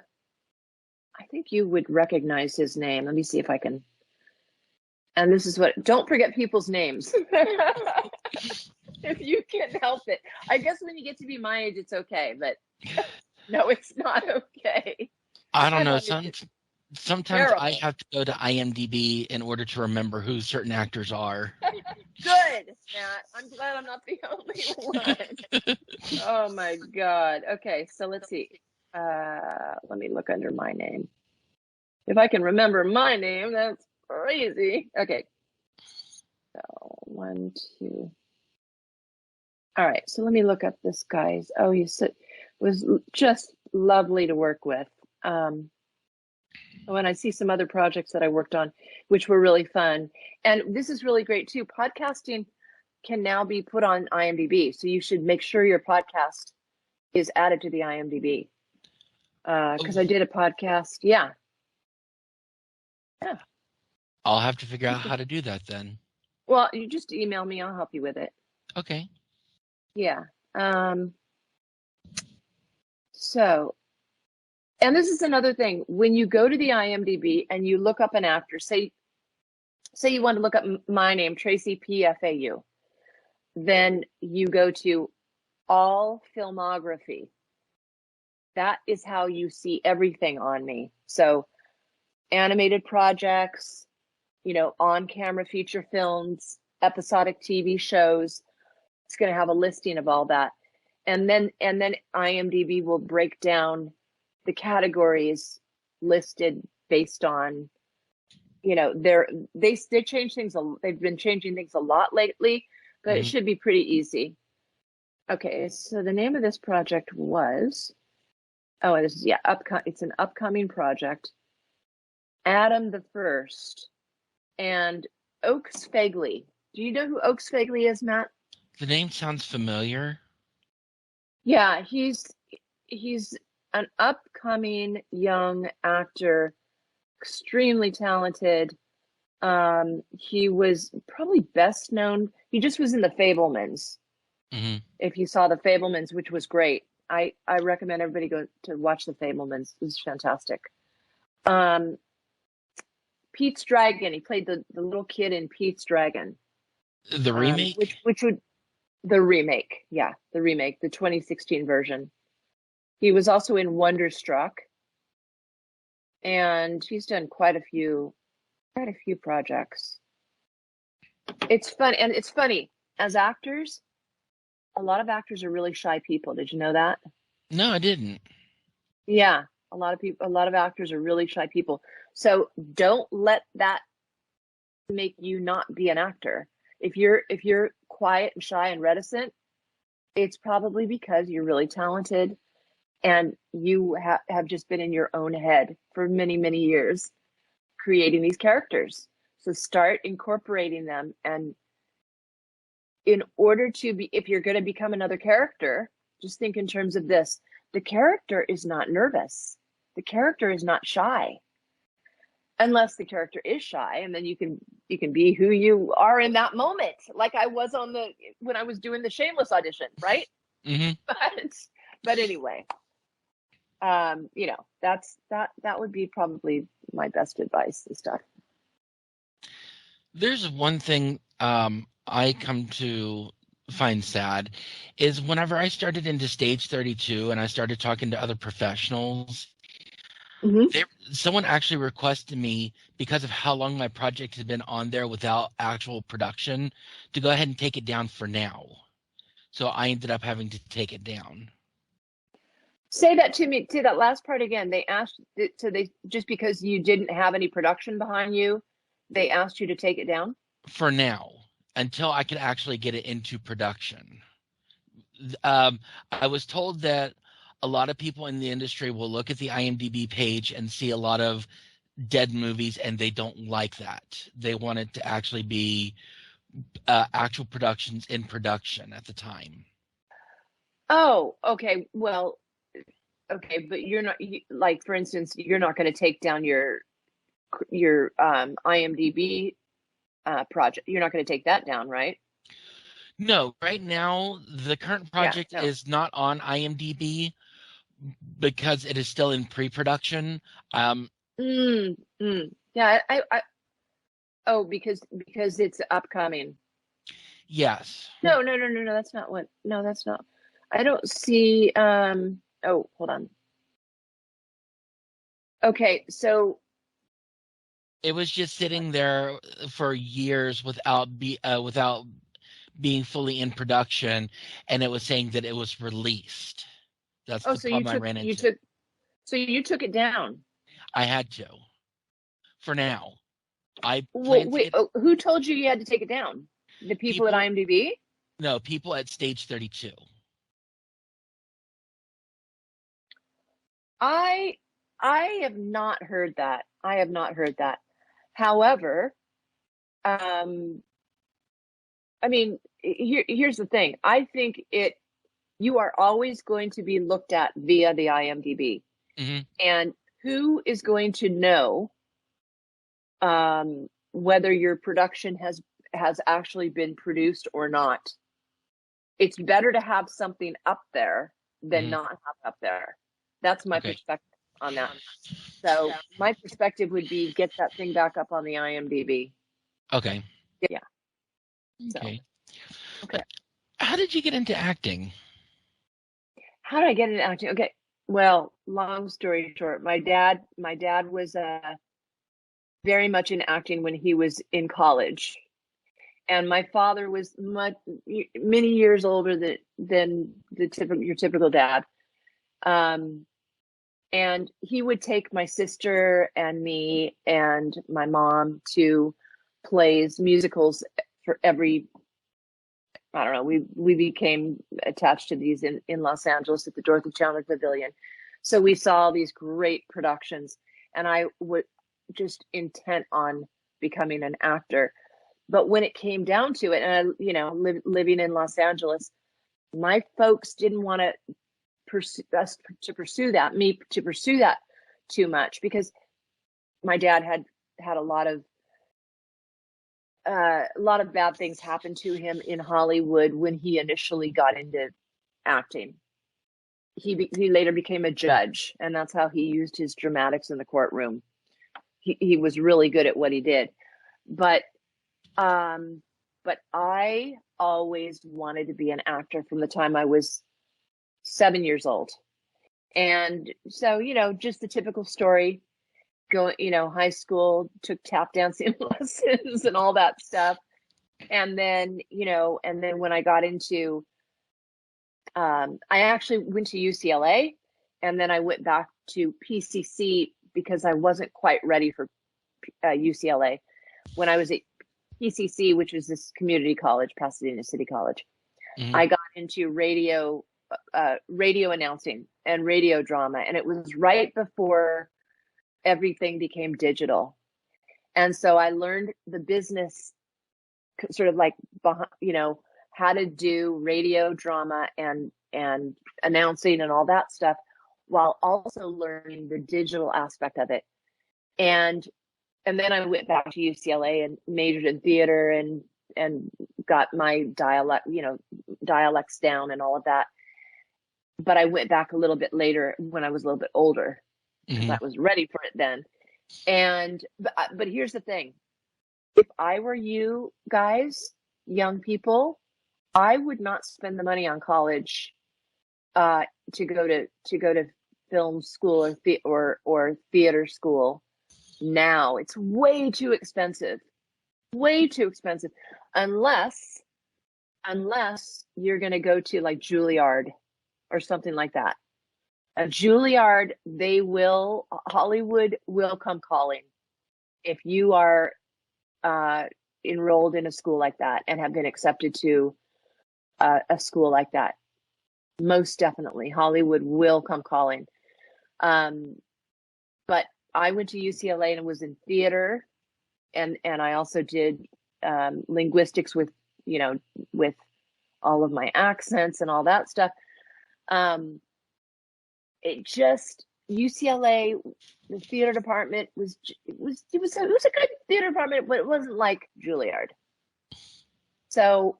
I think you would recognize his name. Let me see if I can. And this is what, don't forget people's names. If you can help it. I guess when you get to be my age, it's okay, but no, it's not okay. I don't My know. mom used to, Sometimes I terrible. have to go to IMDb in order to remember who certain actors are. Good, Matt. I'm glad I'm not the only one. Oh my God. Okay, so let's see. Let me look under my name. If I can remember my name, that's crazy. Okay, so 1, 2. All right, so let me look up this guy's. Oh, he was just lovely to work with. When I see some other projects that I worked on, which were really fun, and this is really great too. Podcasting can now be put on IMDb, so you should make sure your podcast is added to the IMDb. Oh, Because I did a podcast. Yeah, yeah. I'll have to figure out how to do that then. Well, you just email me. I'll help you with it. Okay. Yeah. So, and this is another thing. When you go to the IMDb and you look up an actor, say you want to look up my name, Tracy Pfau, then you go to all filmography. That is how you see everything on me. So animated projects, on camera feature films, episodic TV shows. It's going to have a listing of all that. and then IMDb will break down the categories listed based on, they change things. They've been changing things a lot lately, but it should be pretty easy. Okay, so the name of this project was, it's an upcoming project. Adam the First and Oaks Fegley. Do you know who Oaks Fegley is, Matt? The name sounds familiar. Yeah, he's an upcoming young actor, extremely talented. He was probably best known. He just was in The Fabelmans. Mm-hmm. If you saw The Fabelmans, which was great, I recommend everybody go to watch The Fabelmans. It was fantastic. Pete's Dragon. He played the little kid in Pete's Dragon. The remake? Which would the remake? Yeah, the remake, the 2016 version. He was also in Wonderstruck, and he's done quite a few projects. It's fun, and it's funny as actors. A lot of actors are really shy people. Did you know that? No, I didn't. Yeah, a lot of actors are really shy people. So don't let that make you not be an actor. If you're quiet and shy and reticent, it's probably because you're really talented and you have just been in your own head for many, many years creating these characters. So start incorporating them. And in order to be, if you're going to become another character, just think in terms of this. The character is not nervous. The character is not shy. Unless the character is shy, and then you can be who you are in that moment, like I was when I was doing the Shameless audition, right? Mm-hmm. But anyway, that would be probably my best advice and stuff. There's one thing I come to find sad is whenever I started into stage 32 and I started talking to other professionals, someone actually requested me, because of how long my project has been on there without actual production, to go ahead and take it down for now. So I ended up having to take it down. Say that to me. Say that last part again. They asked, so they, just because you didn't have any production behind you, they asked you to take it down? For now, until I could actually get it into production. I was told that a lot of people in the industry will look at the IMDb page and see a lot of dead movies, and they don't like that. They want it to actually be actual productions in production at the time. Oh, okay. Well, okay, but you're not, like, for instance, you're not going to take down your IMDb project. You're not going to take that down, right? No, right now the current project is not on IMDb because it is still in pre-production. Yeah, oh, because it's upcoming. Yes. No, that's not what. No, that's not. I don't see. Oh, hold on. Okay, so it was just sitting there for years without being fully in production, and it was saying that it was released. That's the problem I ran into. You took it down. I had to. For now. Who told you had to take it down? The people at IMDb? No, people at stage 32. I have not heard that. I have not heard that. However, I mean, here's the thing. I think you are always going to be looked at via the IMDb. Mm-hmm. And who is going to know whether your production has actually been produced or not? It's better to have something up there than not have up there. That's my perspective on that. So my perspective would be get that thing back up on the IMDb. Okay. Yeah. Okay. So, okay. How did you get into acting? How did I get into acting? Okay. Well, long story short, my dad was very much in acting when he was in college. And my father was many years older than your typical dad. And he would take my sister and me and my mom to plays, musicals for every, I don't know, we became attached to these in Los Angeles at the Dorothy Chandler Pavilion. So we saw these great productions, and I was just intent on becoming an actor. But when it came down to it, and living in Los Angeles, my folks didn't want to pursue us to pursue that, me to pursue that too much, because my dad had a lot of bad things happen to him in Hollywood when he initially got into acting. He later became a judge, and that's how he used his dramatics in the courtroom. He was really good at what he did, but I always wanted to be an actor from the time I was 7 years old. And so, just the typical story. Going, high school, took tap dancing lessons and all that stuff. And then, when I got into, I actually went to UCLA, and then I went back to PCC because I wasn't quite ready for UCLA. When I was at PCC, which was this community college, Pasadena City College, I got into radio announcing and radio drama. And it was right before everything became digital. And so I learned the business, sort of like, how to do radio drama and announcing and all that stuff, while also learning the digital aspect of it. And then I went back to UCLA and majored in theater and got my dialects down and all of that. But I went back a little bit later when I was a little bit older, because I was ready for it then. But here's the thing. If I were you guys, young people, I would not spend the money on college to go to film school or theater school now. It's way too expensive. Way too expensive. Unless you're going to go to like Juilliard or something like that. A Juilliard, Hollywood will come calling if you are enrolled in a school like that and have been accepted to a school like that. Most definitely, Hollywood will come calling. But I went to UCLA and was in theater, and I also did linguistics with all of my accents and all that stuff. UCLA, the theater department was a good theater department, but it wasn't like Juilliard. So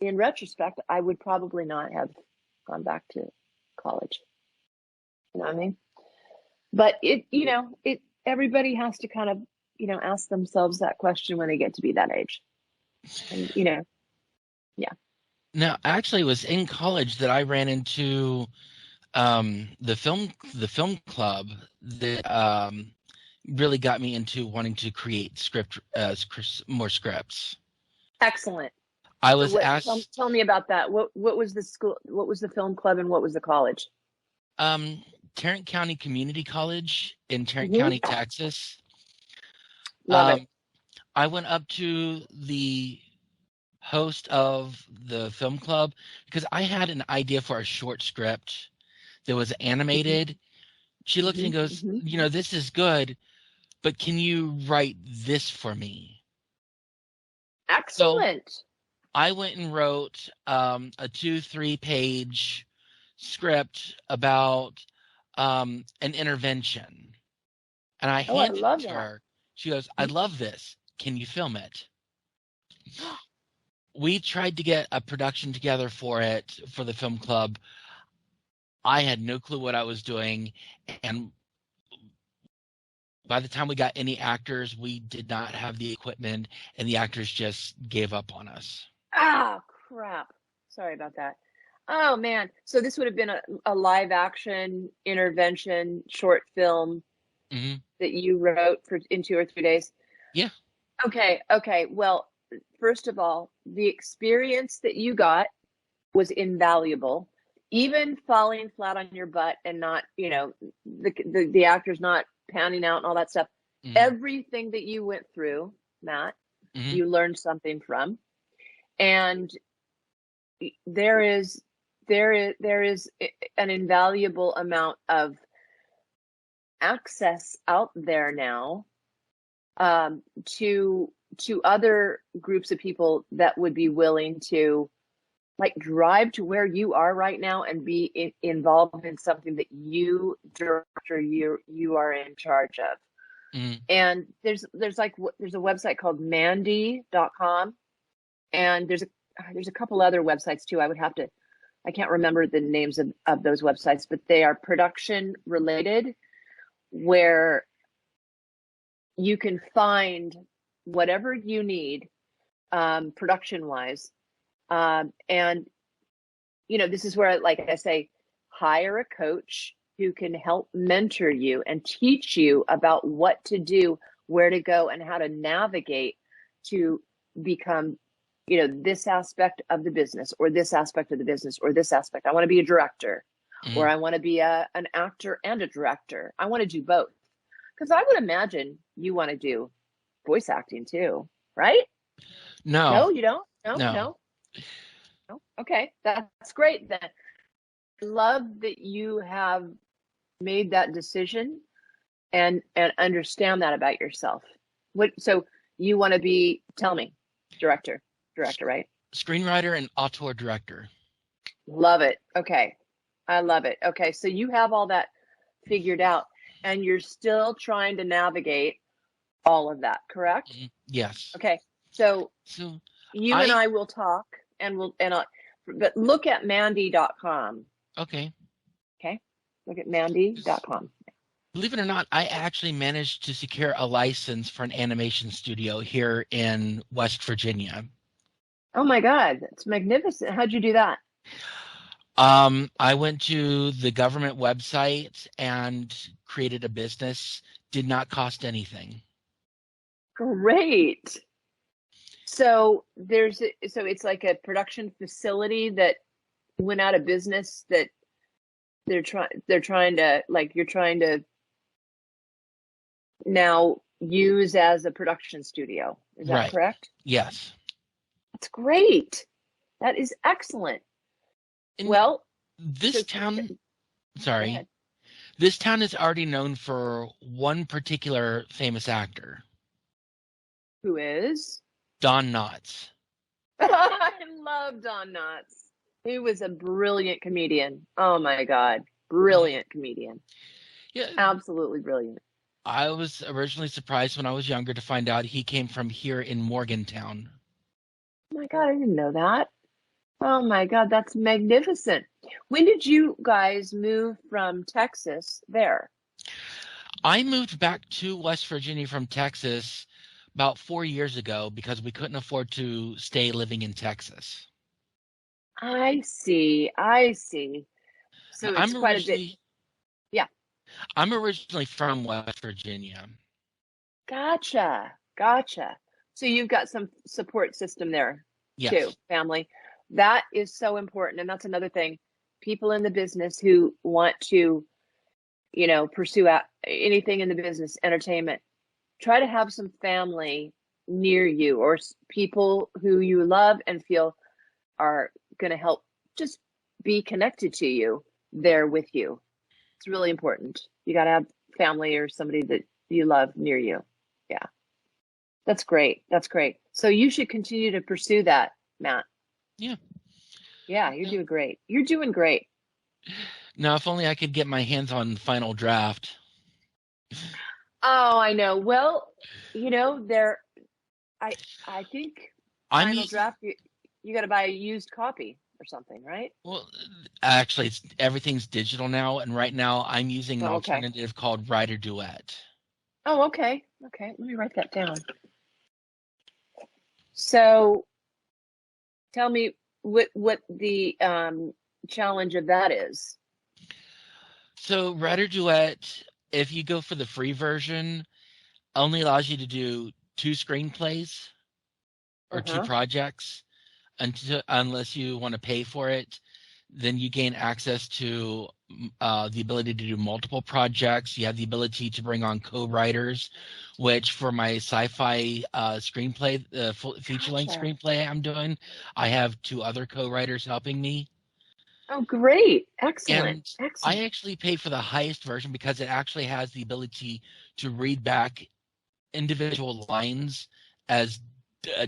in retrospect, I would probably not have gone back to college. You know what I mean? But everybody has to kind of, ask themselves that question when they get to be that age. And, yeah. Now, actually, it was in college that I ran into the film club that really got me into wanting to create more scripts. Excellent. I was asked. Tell me about that. What was the school? What was the film club, and what was the college? Tarrant County Community College in Tarrant County, Texas. Love it. I went up to the host of the film club because I had an idea for a short script that was animated. She looked and goes, this is good, but can you write this for me? Excellent. So I went and wrote a 2-3 page script about an intervention. And I handed it to her. She goes, I love this. Can you film it? We tried to get a production together for the film club. I had no clue what I was doing. And by the time we got any actors, we did not have the equipment, and the actors just gave up on us. Oh, crap. Sorry about that. Oh, man. So this would have been a live action intervention short film that you wrote in 2 or 3 days? Yeah. Okay. Well, first of all, the experience that you got was invaluable. Even falling flat on your butt and not, the actor's not panning out and all that stuff. Mhm. Everything that you went through, Matt, Mhm. you learned something from. And there is an invaluable amount of access out there now, to other groups of people that would be willing to like drive to where you are right now and be involved in something that you, director, you are in charge of. Mhm. And there's a website called Mandy.com, and there's a couple other websites too. I can't remember the names of those websites, but they are production related, where you can find whatever you need, production wise. And this is where, like I say, hire a coach who can help mentor you and teach you about what to do, where to go, and how to navigate to become, this aspect of the business, or this aspect of the business, or this aspect. I want to be a director, or Mhm. I want to be an actor and a director. I want to do both. Because I would imagine you want to do voice acting too, right? No, No, you don't? No, no. no, no. Okay, that's great then. I love that you have made that decision and understand that about yourself. So you want to be, tell me, director, right? Screenwriter and auteur director. Love it. Okay. I love it. Okay, so you have all that figured out, and you're still trying to navigate all of that, correct? Mhm. Yes. Okay. So So you and I I will talk, but look at Mandy.com. okay. Okay. Look at Mandy.com. Believe it or not, I actually managed to secure a license for an animation studio here in West Virginia. Oh my God, that's magnificent. How'd you do that? I went to the government website and created a business. Did not cost anything. Great. So it's like a production facility that went out of business, that they're trying to, like, you're trying to now use as a production studio. Is that Right. correct? Yes. That's great. That is excellent. In Well, so this town, go sorry, ahead. this town is already known for one particular famous actor, Who is? Don Knotts. I love Don Knotts. He was a brilliant comedian. Oh my God. Brilliant comedian. Yeah, Absolutely brilliant. I was originally surprised when I was younger to find out he came from here in Morgantown. Oh my God, I didn't know that. Oh my God, that's magnificent. When did you guys move from Texas there? I moved back to West Virginia from Texas about 4 years ago because we couldn't afford to stay living in Texas. I see. I see. Now, So it's quite a bit. Yeah. I'm originally from West Virginia. Gotcha. Gotcha. So you've got some support system there too, Yes. family. That is so important. And that's another thing. People in the business who want to, pursue anything in the business, entertainment, try to have some family near you, or people who you love and feel are going to help just be connected to you there with you. It's really important. You got to have family or somebody that you love near you. Yeah. That's great. That's great. So you should continue to pursue that, Matt. Yeah. Yeah, you're Yeah. doing great. You're doing great. Now, if only I could get my hands on the final draft. Oh, I know. Well, there I I think I'm final using, draft, you got to buy a used copy or something, right? well, actually, everything's digital now, and right now I'm using an Oh, okay. alternative called Writer Duet. Oh, okay. Okay. Let me write that down. So tell me what the challenge of that is. So, Writer Duet, if you go for the free version, only allows you to do two screenplays. or two projects unless you want to pay for it. Then you gain access to the ability to do multiple projects. You have the ability to bring on co-writers, which for my sci-fi screenplay, feature-length Gotcha. screenplay I'm doing, I have two other co-writers helping me. Oh, great. Excellent. And I Excellent. actually pay for the highest version because it actually has the ability to read back individual lines as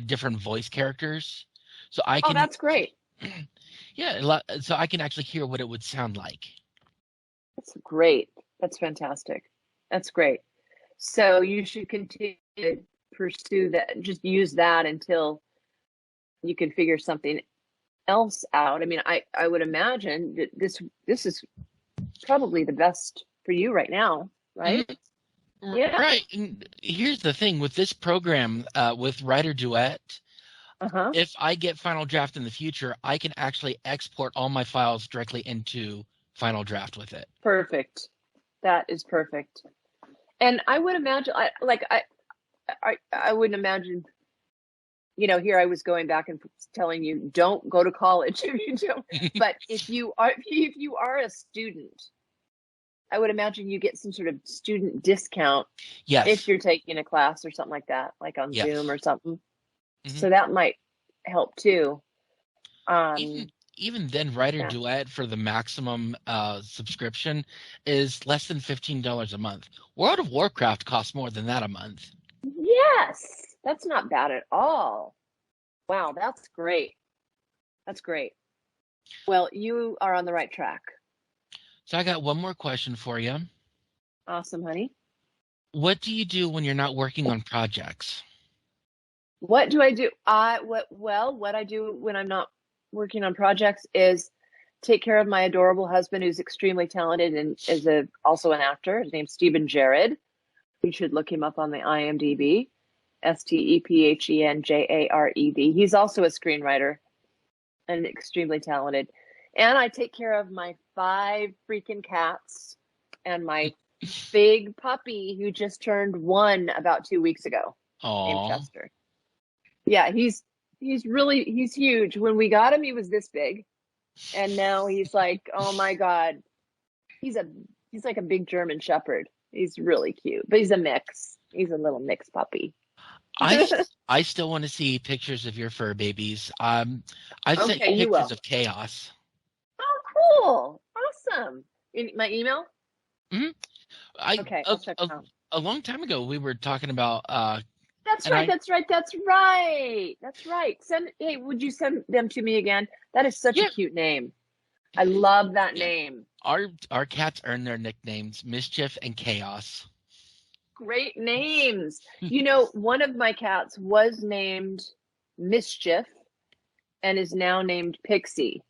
different voice characters. So I Oh, can, that's great. yeah, so I can actually hear what it would sound like. That's great. That's fantastic. That's great. So you should continue to pursue that. Just use that until you can figure something else out. I mean, I would imagine that this is probably the best for you right now, right? Mhm. Yeah. Right. And here's the thing with this program, with Writer Duet, Uh-huh. if I get Final Draft in the future, I can actually export all my files directly into Final Draft with it. Perfect. That is perfect. And I would imagine, I wouldn't imagine, here I was going back and telling you, don't go to college if you don't. But if you are a student, I would imagine you get some sort of student discount if Yes. you're taking a class or something like that, like on Zoom Yes. or something. Hmm. So that might help too. Even Um, even then, Writer yeah. Duet for the maximum subscription is less than $15 a month. World of Warcraft costs more than that a month. Yes, that's not bad at all. Wow, that's great. That's great. Well, you are on the right track. So I got one more question for you. Awesome, honey. What do you do when you're not working on projects? What do I do? What I do when I'm not working on projects is take care of my adorable husband who's extremely talented and is also an actor. His name's Stephen Jared. You should look him up on the IMDb. Stephenjared. He's also a screenwriter and extremely talented. And I take care of my 5 freaking cats and my big puppy who just turned 1 about 2 weeks ago, named Aw. Chester. Yeah, he's huge. When we got him, he was this big, and now he's like, oh my God, he's a he's like a big German Shepherd. He's really cute, but he's a mix. He's a little mix puppy. I still want to see pictures of your fur babies. I've sent Okay, you you pictures will. of chaos. Oh, cool, awesome. My email? Hmm. I Okay, I'll check them out. a long time ago we were talking about That's and right. I That's right. That's right. That's right. Hey, would you send them to me again? That is such a yeah, cute name. I love that yeah. name. Our cats earn their nicknames Mischief and Chaos. Great names. One of my cats was named Mischief and is now named Pixie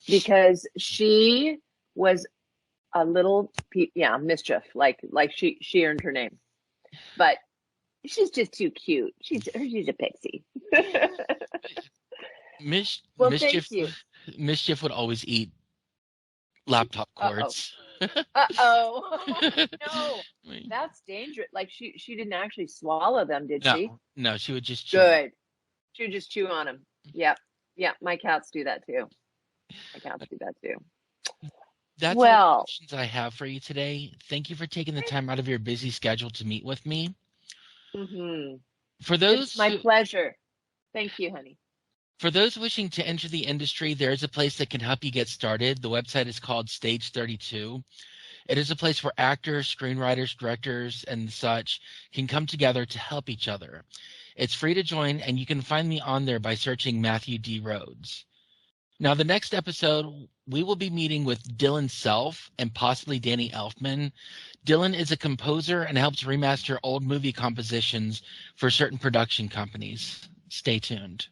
because she was a little, yeah, mischief. Like she earned her name, but she's just too cute. She's a pixie. Well, thank Mischief you. Mischief would always eat laptop Uh-oh. cords. Uh-oh. No, that's dangerous. Like she didn't actually swallow them, did she? No, she would just chew on. Good. She would just chew on them. Yep. Yeah, my cats do that too. My cats do that too. That's all the Well, questions I have for you today. Thank you for taking the time out of your busy schedule to meet with me. hmm For it's those my who, pleasure. Thank you, honey. for those wishing to enter the industry, there is a place that can help you get started. The website is called Stage 32. It is a place where actors, screenwriters, directors, and such can come together to help each other. It's free to join, and you can find me on there by searching Matthew D. Rhodes. Now, the next episode, we will be meeting with Dylan Self and possibly Danny Elfman. Dylan is a composer and helps remaster old movie compositions for certain production companies. Stay tuned.